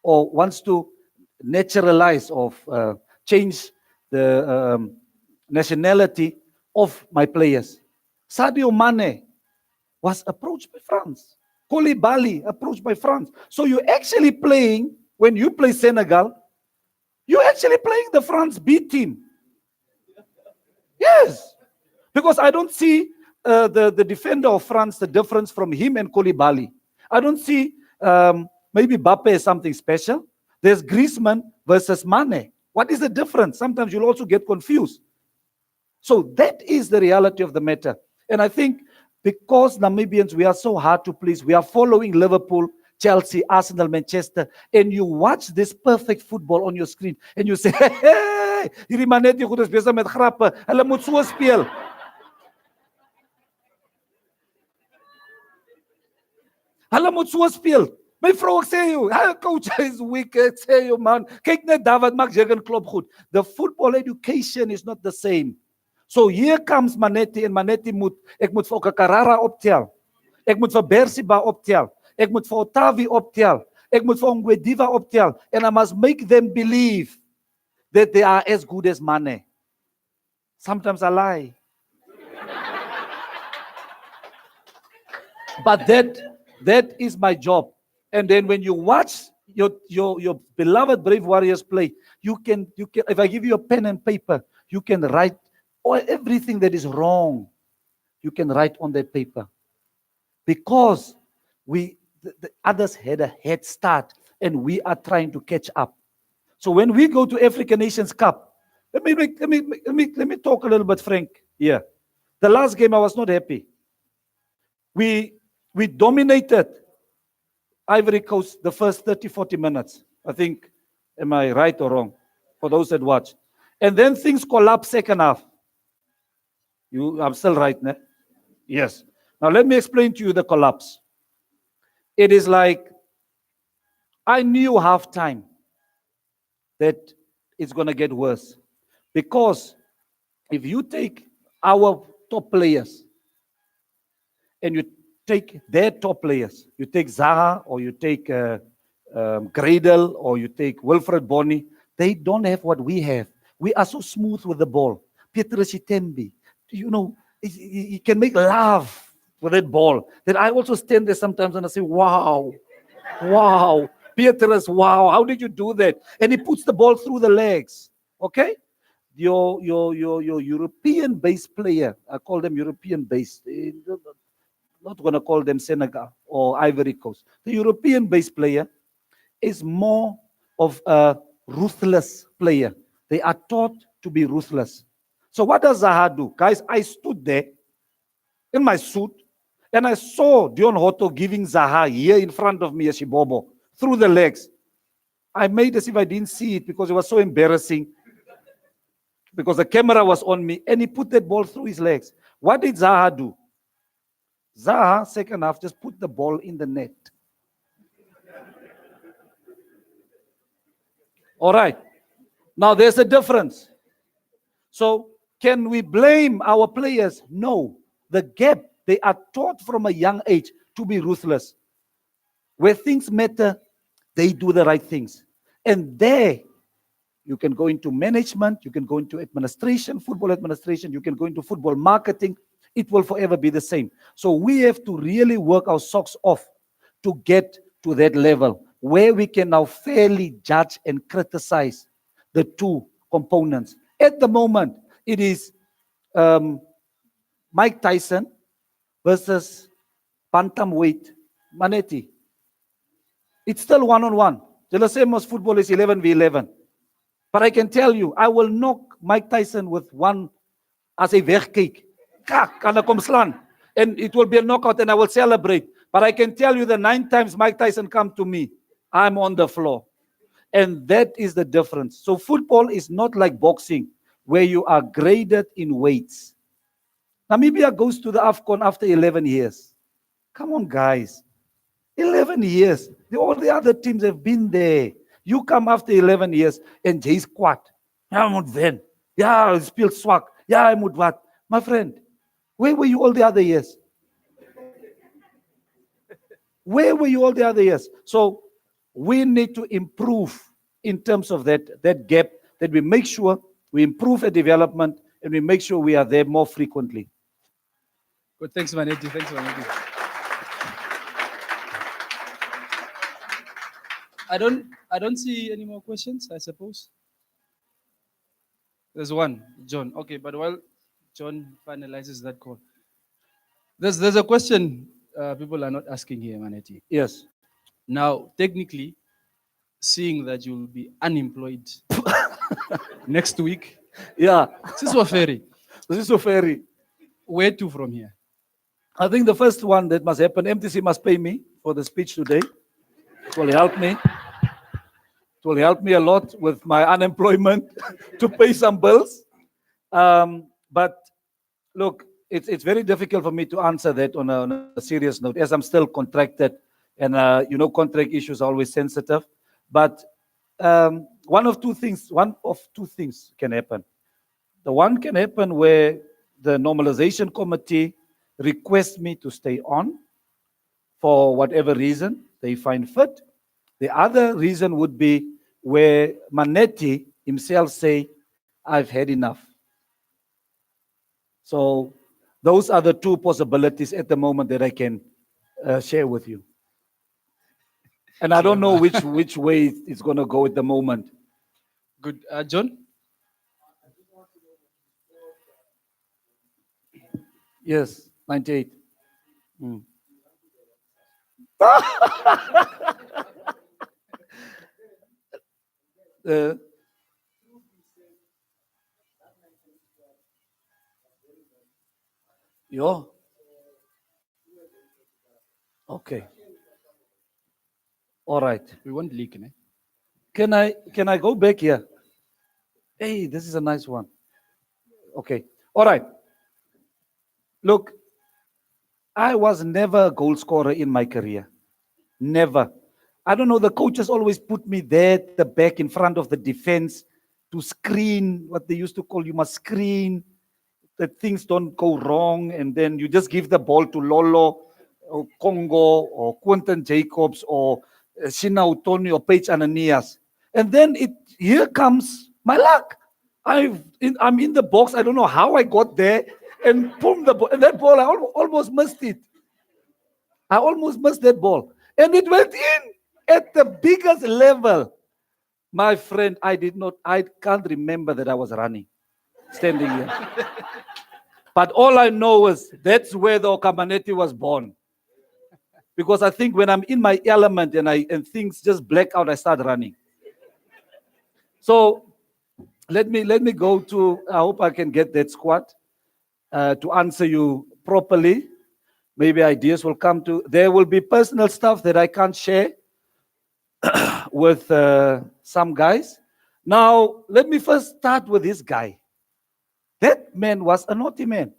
or wants to naturalize or change the nationality of my players. Sadio Mane was approached by France. Koulibaly approached by France. So you're actually playing, when you play Senegal, you're actually playing the France B team. Yes. Because I don't see the defender of France, the difference from him and Koulibaly. I don't see maybe Mbappe is something special. There's Griezmann versus Mane. What is the difference? Sometimes you'll also get confused. So that is the reality of the matter. And I think because Namibians, we are so hard to please, we are following Liverpool, Chelsea, Arsenal, Manchester, and you watch this perfect football on your screen, and you say, hey, hierdie Manetti goed is besig met grappe, hulle moet so speel. Hulle moet so speel. My vrou, ek sê jou, coach is weak, ek sê jou man, kyk net David maak Jurgen Klopp goed. The football education is not the same. So here comes Manetti, en Manetti ek moet vir Carrara optel. Ek moet vir Bersiba optel. Ek moet vir Otavi optel. Ek moet vir Ngwediva optel. And I must make them believe that they are as good as Mane. Sometimes I lie. But that is my job. And then when you watch your beloved Brave Warriors play, you can, if I give you a pen and paper, you can write everything that is wrong. You can write on that paper. Because the others had a head start and we are trying to catch up. So when we go to African Nations Cup, let me talk a little bit frank here. The last game I was not happy. We dominated Ivory Coast the first 30-40 minutes. I think, am I right or wrong? For those that watch. And then things collapsed second half. I'm still right, ne? Yes. Now let me explain to you the collapse. It is like, I knew half time that it's going to get worse. Because if you take our top players and you take their top players, you take Zaha or you take Gradle or you take Wilfred Bonney, they don't have what we have. We are so smooth with the ball. Petrus Chitembi, you know, he can make love with that ball. Then I also stand there sometimes and I say, wow, Petrus, wow, how did you do that? And he puts the ball through the legs, okay? Your European-based player, I call them European-based, not going to call them Senegal or Ivory Coast. The European-based player is more of a ruthless player. They are taught to be ruthless. So what does Zaha do? Guys, I stood there in my suit and I saw Dion Hotto giving Zaha here in front of me as Shibobo through the legs. I made as if I didn't see it because it was so embarrassing because the camera was on me and he put that ball through his legs. What did Zaha do? Zaha, second half, just put the ball in the net. All right. Now there's a difference. So can we blame our players? No. The gap, they are taught from a young age to be ruthless. Where things matter, they do the right things. And there, you can go into management, you can go into administration, football administration, you can go into football marketing, it will forever be the same. So we have to really work our socks off to get to that level where we can now fairly judge and criticize the two components. At the moment, it is Mike Tyson versus bantamweight Manetti. It's still one-on-one. The same as football is 11v11. But I can tell you, I will knock Mike Tyson with one as a wegkick. Kak, kan ek hom slaan. And it will be a knockout and I will celebrate. But I can tell you the 9 times Mike Tyson come to me, I'm on the floor. And that is the difference. So football is not like boxing, where you are graded in weights. Namibia goes to the AFCON after 11 years. Come on, guys. 11 years. All the other teams have been there. You come after 11 years and jy's kwaad. Ja, moet wen. Ja, hy speel swak. Ja, hy moet wat. My friend, where were you all the other years? Where were you all the other years? So we need to improve in terms of that gap, that we make sure we improve a development and we make sure we are there more frequently. Good, thanks, Manetti. Thanks, Manetti. I don't see any more questions, I suppose. There's one, John. Okay, but while John finalizes that call, there's a question people are not asking here, Manetti. Yes. Now, technically, seeing that you'll be unemployed next week, Yeah. this is ferry. This is so fairy. Where to from here? I think the first one that must happen, MTC must pay me for the speech today. It will help me. It will help me a lot with my unemployment to pay some bills. But look, it's very difficult for me to answer that on a serious note, as I'm still contracted, and contract issues are always sensitive. But one of two things can happen. The one can happen where the normalization committee requests me to stay on for whatever reason they find fit. The other reason would be where Manetti himself say, I've had enough. So those are the two possibilities at the moment that I can share with you. And I don't know which way it's going to go at the moment. Good. John? Yes, 98. Yeah. Okay. All right. We won't leak, eh? Can I go back here? Hey, this is a nice one. Okay. All right. Look, I was never a goal scorer in my career. Never. I don't know, the coaches always put me there at the back in front of the defense to screen, what they used to call, you must screen that things don't go wrong, and then you just give the ball to Lolo or Congo or Quentin Jacobs or Shina Utoni or Paige Ananias. And then here comes my luck. I'm in the box. I don't know how I got there, and boom, the ball. And that ball, I almost missed it. I almost missed that ball. And it went in at the biggest level. My friend, I can't remember that I was running, standing here. But all I know is that's where the Manetti was born. Because I think when I'm in my element and things just black out, I start running. So let me go to, I hope I can get that squad to answer you properly. Maybe ideas will come to, there will be personal stuff that I can't share with some guys. Now, let me first start with this guy. That man was a naughty man.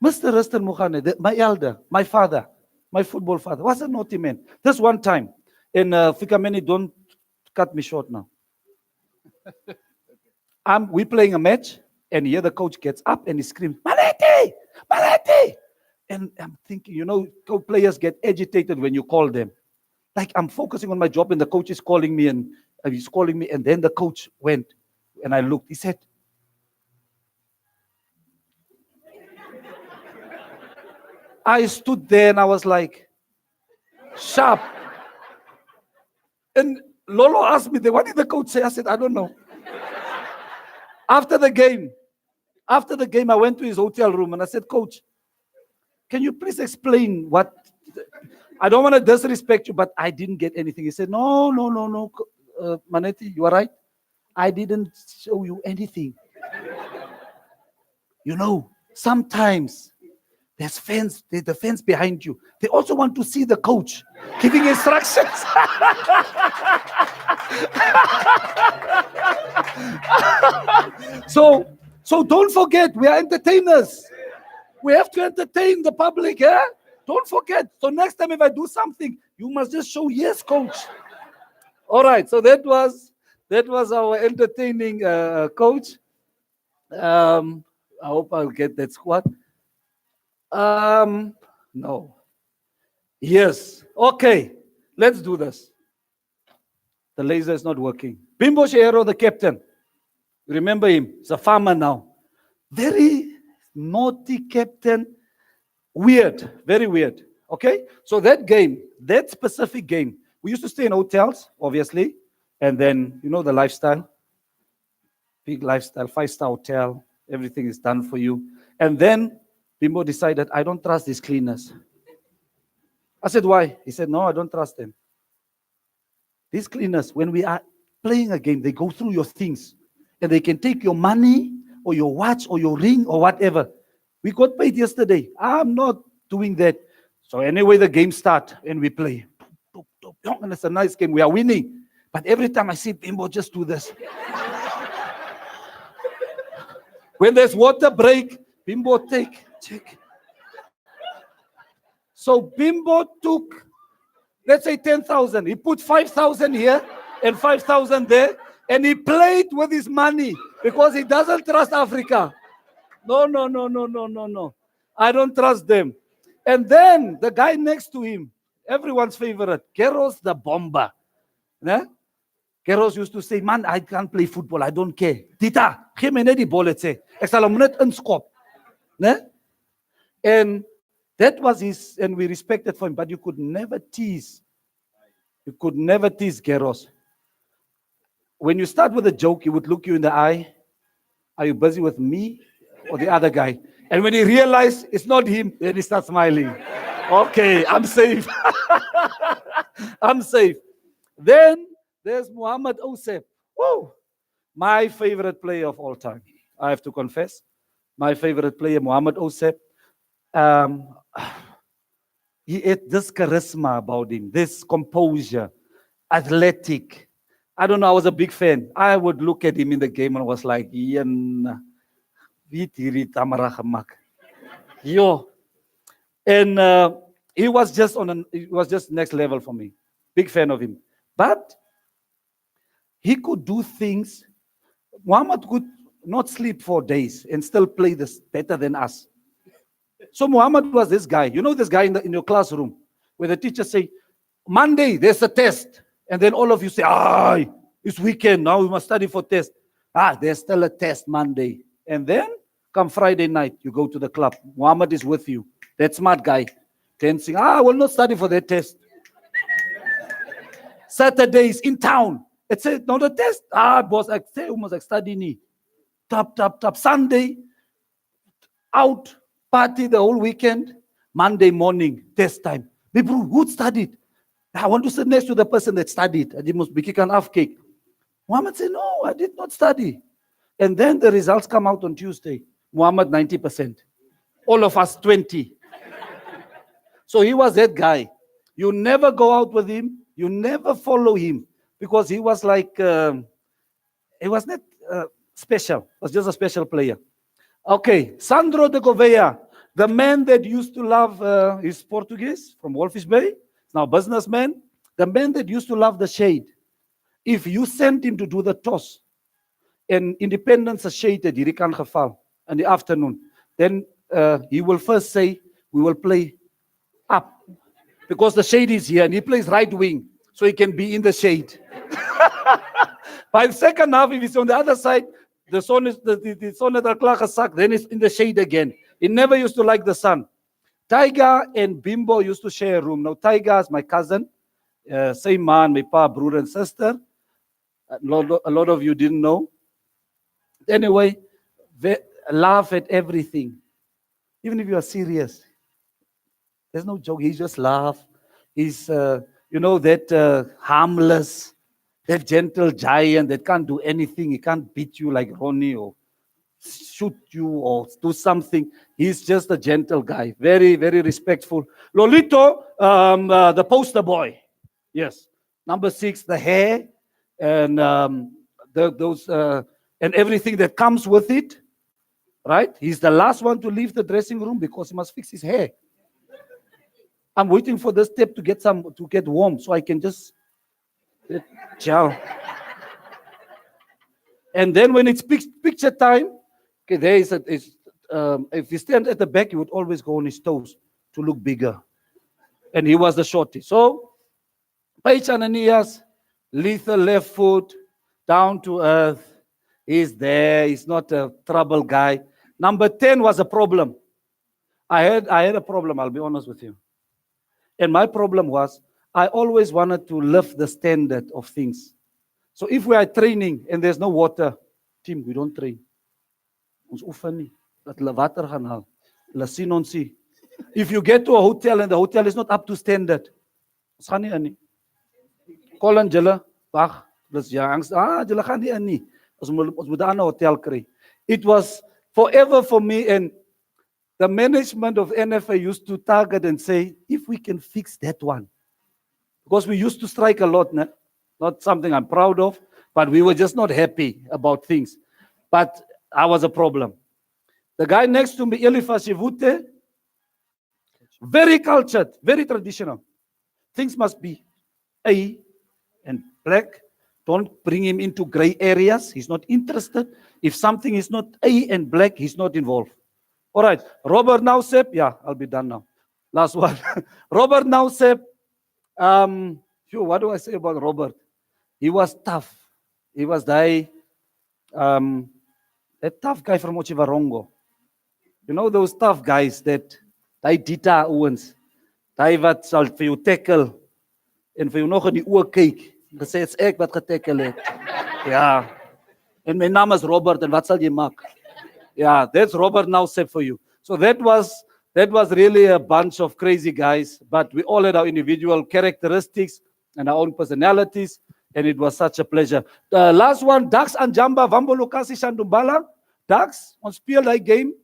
Mr. Rustan Mukhane, my elder, my father, my football father, was a naughty man. This one time, and Fikameni, don't cut me short now. We playing a match, and here the coach gets up and he screams, Manetti! Manetti! And I'm thinking, players get agitated when you call them. Like I'm focusing on my job and the coach is calling me and he's calling me, and then the coach went and I looked. He said, I stood there and I was like, sharp. And Lolo asked me, what did the coach say? I said, I don't know. After the game, I went to his hotel room and I said, Coach, can you please explain what? I don't want to disrespect you, but I didn't get anything. He said, no, Manetti, you are right. I didn't show you anything. You know, sometimes there's fans, the fans behind you. They also want to see the coach giving instructions. So don't forget, we are entertainers. We have to entertain the public, eh? Don't forget. So next time if I do something, you must just show, yes, coach. All right, so that was our entertaining coach. I hope I'll get that squad. No. Yes. Okay, let's do this. The laser is not working. Bimbo Shero, the captain. You remember him? He's a farmer now. Very naughty captain. Weird, very weird. Okay, so that game, that specific game, we used to stay in hotels, obviously, and then, you know, the lifestyle, big lifestyle, 5-star hotel, everything is done for you. And then Bimbo decided, I don't trust these cleaners. I said, why? He said, no, I don't trust them. These cleaners, when we are playing a game, they go through your things, and they can take your money, or your watch, or your ring, or whatever. We got paid yesterday. I'm not doing that. So anyway, the game starts and we play. And it's a nice game. We are winning. But every time I see Bimbo just do this. When there's water break, Bimbo check. So Bimbo took, let's say 10,000. He put 5,000 here and 5,000 there. And he played with his money because he doesn't trust Africa. No. I don't trust them. And then the guy next to him, everyone's favorite, Keros the bomber. Ne? Keros used to say, man, I can't play football. I don't care. Tita, geef my net die bal, het sê. Ek sal hom net inskop. Ne? And that was his, and we respected for him, but you could never tease. You could never tease Keros. When you start with a joke, he would look you in the eye. Are you busy with me or the other guy? And when he realized it's not him, then he starts smiling. Okay, I'm safe. I'm safe. Then there's Muhammad Osep. Whoa, my favorite player of all time. I have to confess. My favorite player, Muhammad Osep. He had this charisma about him, this composure, athletic. I don't know, I was a big fan. I would look at him in the game and I was like, yo. And he was just next level for me. Big fan of him. But he could do things. Muhammad could not sleep for days and still play this better than us. So Muhammad was this guy. You know this guy in your classroom where the teacher say, Monday, there's a test. And then all of you say, it's weekend, now we must study for test. There's still a test Monday. And then, come Friday night, you go to the club. Muhammad is with you. That smart guy. Dancing, I will not study for that test. Saturdays in town. It said, no, the test. Boss, I say, almost like study ni. Tap. Sunday, out, party the whole weekend. Monday morning, test time. People who studied. I want to sit next to the person that studied. And he must be kicking half cake. Muhammad said, no, I did not study. And then the results come out on Tuesday. Muhammad, 90%. All of us, 20. So he was that guy. You never go out with him. You never follow him. Because he was like, he was not special. He was just a special player. Okay, Sandro de Gouveia, the man that used to love, he's Portuguese from Walvis Bay. Now, businessman, the man that used to love the shade. If you sent him to do the toss, and Independence is shaded, hierdie kan geval in the afternoon, then he will first say, we will play up. Because the shade is here, and he plays right wing, so he can be in the shade. By the second half, if he's on the other side, the sun is the sun at the clock is sucked, then it's in the shade again. He never used to like the sun. Tiger and Bimbo used to share a room. Now, Tiger is my cousin, same man, my pa, brother and sister. A lot of you didn't know. Anyway, laugh at everything. Even if you are serious, there's no joke. He just laugh. He's, that harmless, that gentle giant that can't do anything. He can't beat you like Ronnie or shoot you or do something. He's just a gentle guy. Very, very respectful. Lolito, the poster boy. Yes. Number 6, the hair and and everything that comes with it. Right? He's the last one to leave the dressing room because he must fix his hair. I'm waiting for this tape to get warm so I can just gel. And then when it's picture time, okay, there is if you stand at the back, he would always go on his toes to look bigger. And he was the shorty. So, Paige Ananias, lethal left foot, down to earth. He's there. He's not a trouble guy. Number 10 was a problem. I had a problem, I'll be honest with you. And my problem was, I always wanted to lift the standard of things. So if we are training and there's no water, team, we don't train. Ons oefen nie. Dat hulle water gaan haal. Hulle sien ons nie. If you get to a hotel and the hotel is not up to standard, ons gaan nie in nie. Colin, julle, wag, dis ja, angst. Julle gaan nie in nie. Ons moet 'n ander hotel kry. It was forever for me, and the management of NFA used to target and say, if we can fix that one. Because we used to strike a lot, not something I'm proud of, but we were just not happy about things. But I was a problem. The guy next to me, Elifa Shivute, very cultured, very traditional. Things must be A and black. Don't bring him into gray areas. He's not interested. If something is not A and black, he's not involved. All right. Robert Nausep. Yeah, I'll be done now. Last one. Robert Nausep. What do I say about Robert? He was tough. He was a tough guy from Ochivarongo. You know those tough guys that they dita owens. They wat sal vir jou tackle en vir jou nog in die oë kyk. Gesê dit's ek wat getackle het. Ja. En my naam is Robert en wat sal jy maak? Yeah, that's Robert Nausep for you. So that was really a bunch of crazy guys, but we all had our individual characteristics and our own personalities, and it was such a pleasure. The last one, Dax Anjamba, Vambo Lukasi Shandumbala. Dax, ons speel die game.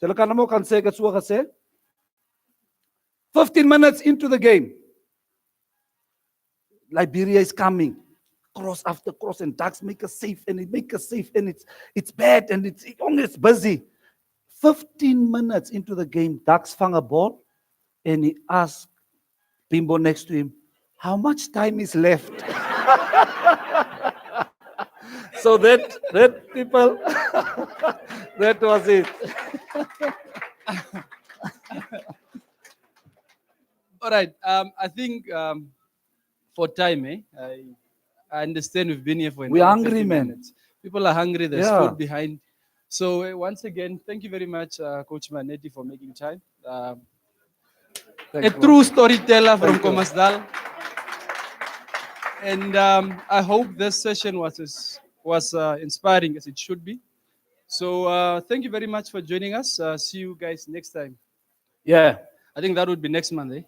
Julle kan hom ook aan sê, ek het so gesê. 15 minutes into the game. Liberia is coming. Cross after cross, and Dax make us safe, and it make us safe, and it's bad, and it's busy. 15 minutes into the game, Dax found a ball, and he asked Bimbo next to him, how much time is left? So that people, that was it. All right. I think for time, I understand we've been here for We're hungry, man. minutes. People are hungry. There's Yeah. food behind. So once again, thank you very much, Coach Manetti, for making time. A true storyteller from Komasdal. And I hope this session was inspiring as it should be. So thank you very much for joining us. See you guys next time. Yeah. I think that would be next Monday.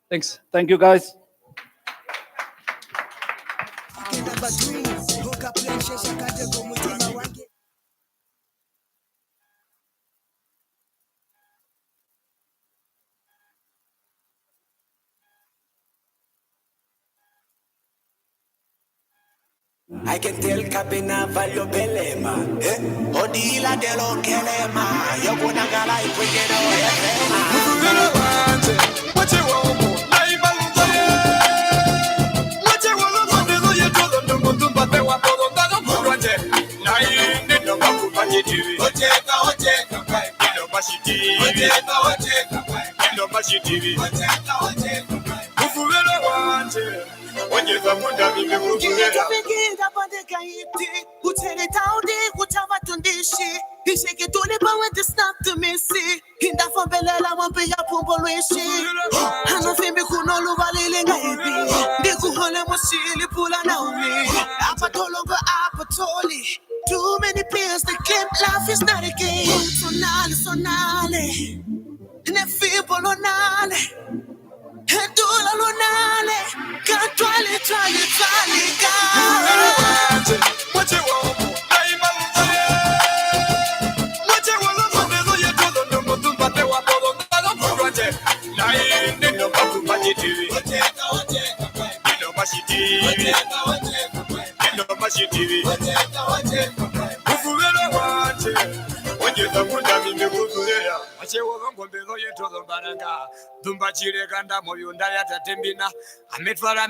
Thanks. Thank you, guys. I can tell Capina Valio Belema, Odila de lo Kelema, Yogunagala, what you want, what you want to do, you told them to do, but they were all done. Nine did not go to you. When tundishi. Ishiki tulipa wente snap to missy. Hinda fambelela wampi ya pumbo lwishi. Hano fimbi kunolu walilinga hivi. Diku hole mwashili pula na umi. Apatolongo apatoli. Too many pills to claim life is not a game. Sonale. Nefibo lonale. Hedula lonale. Katwali, twali, ka. What you want?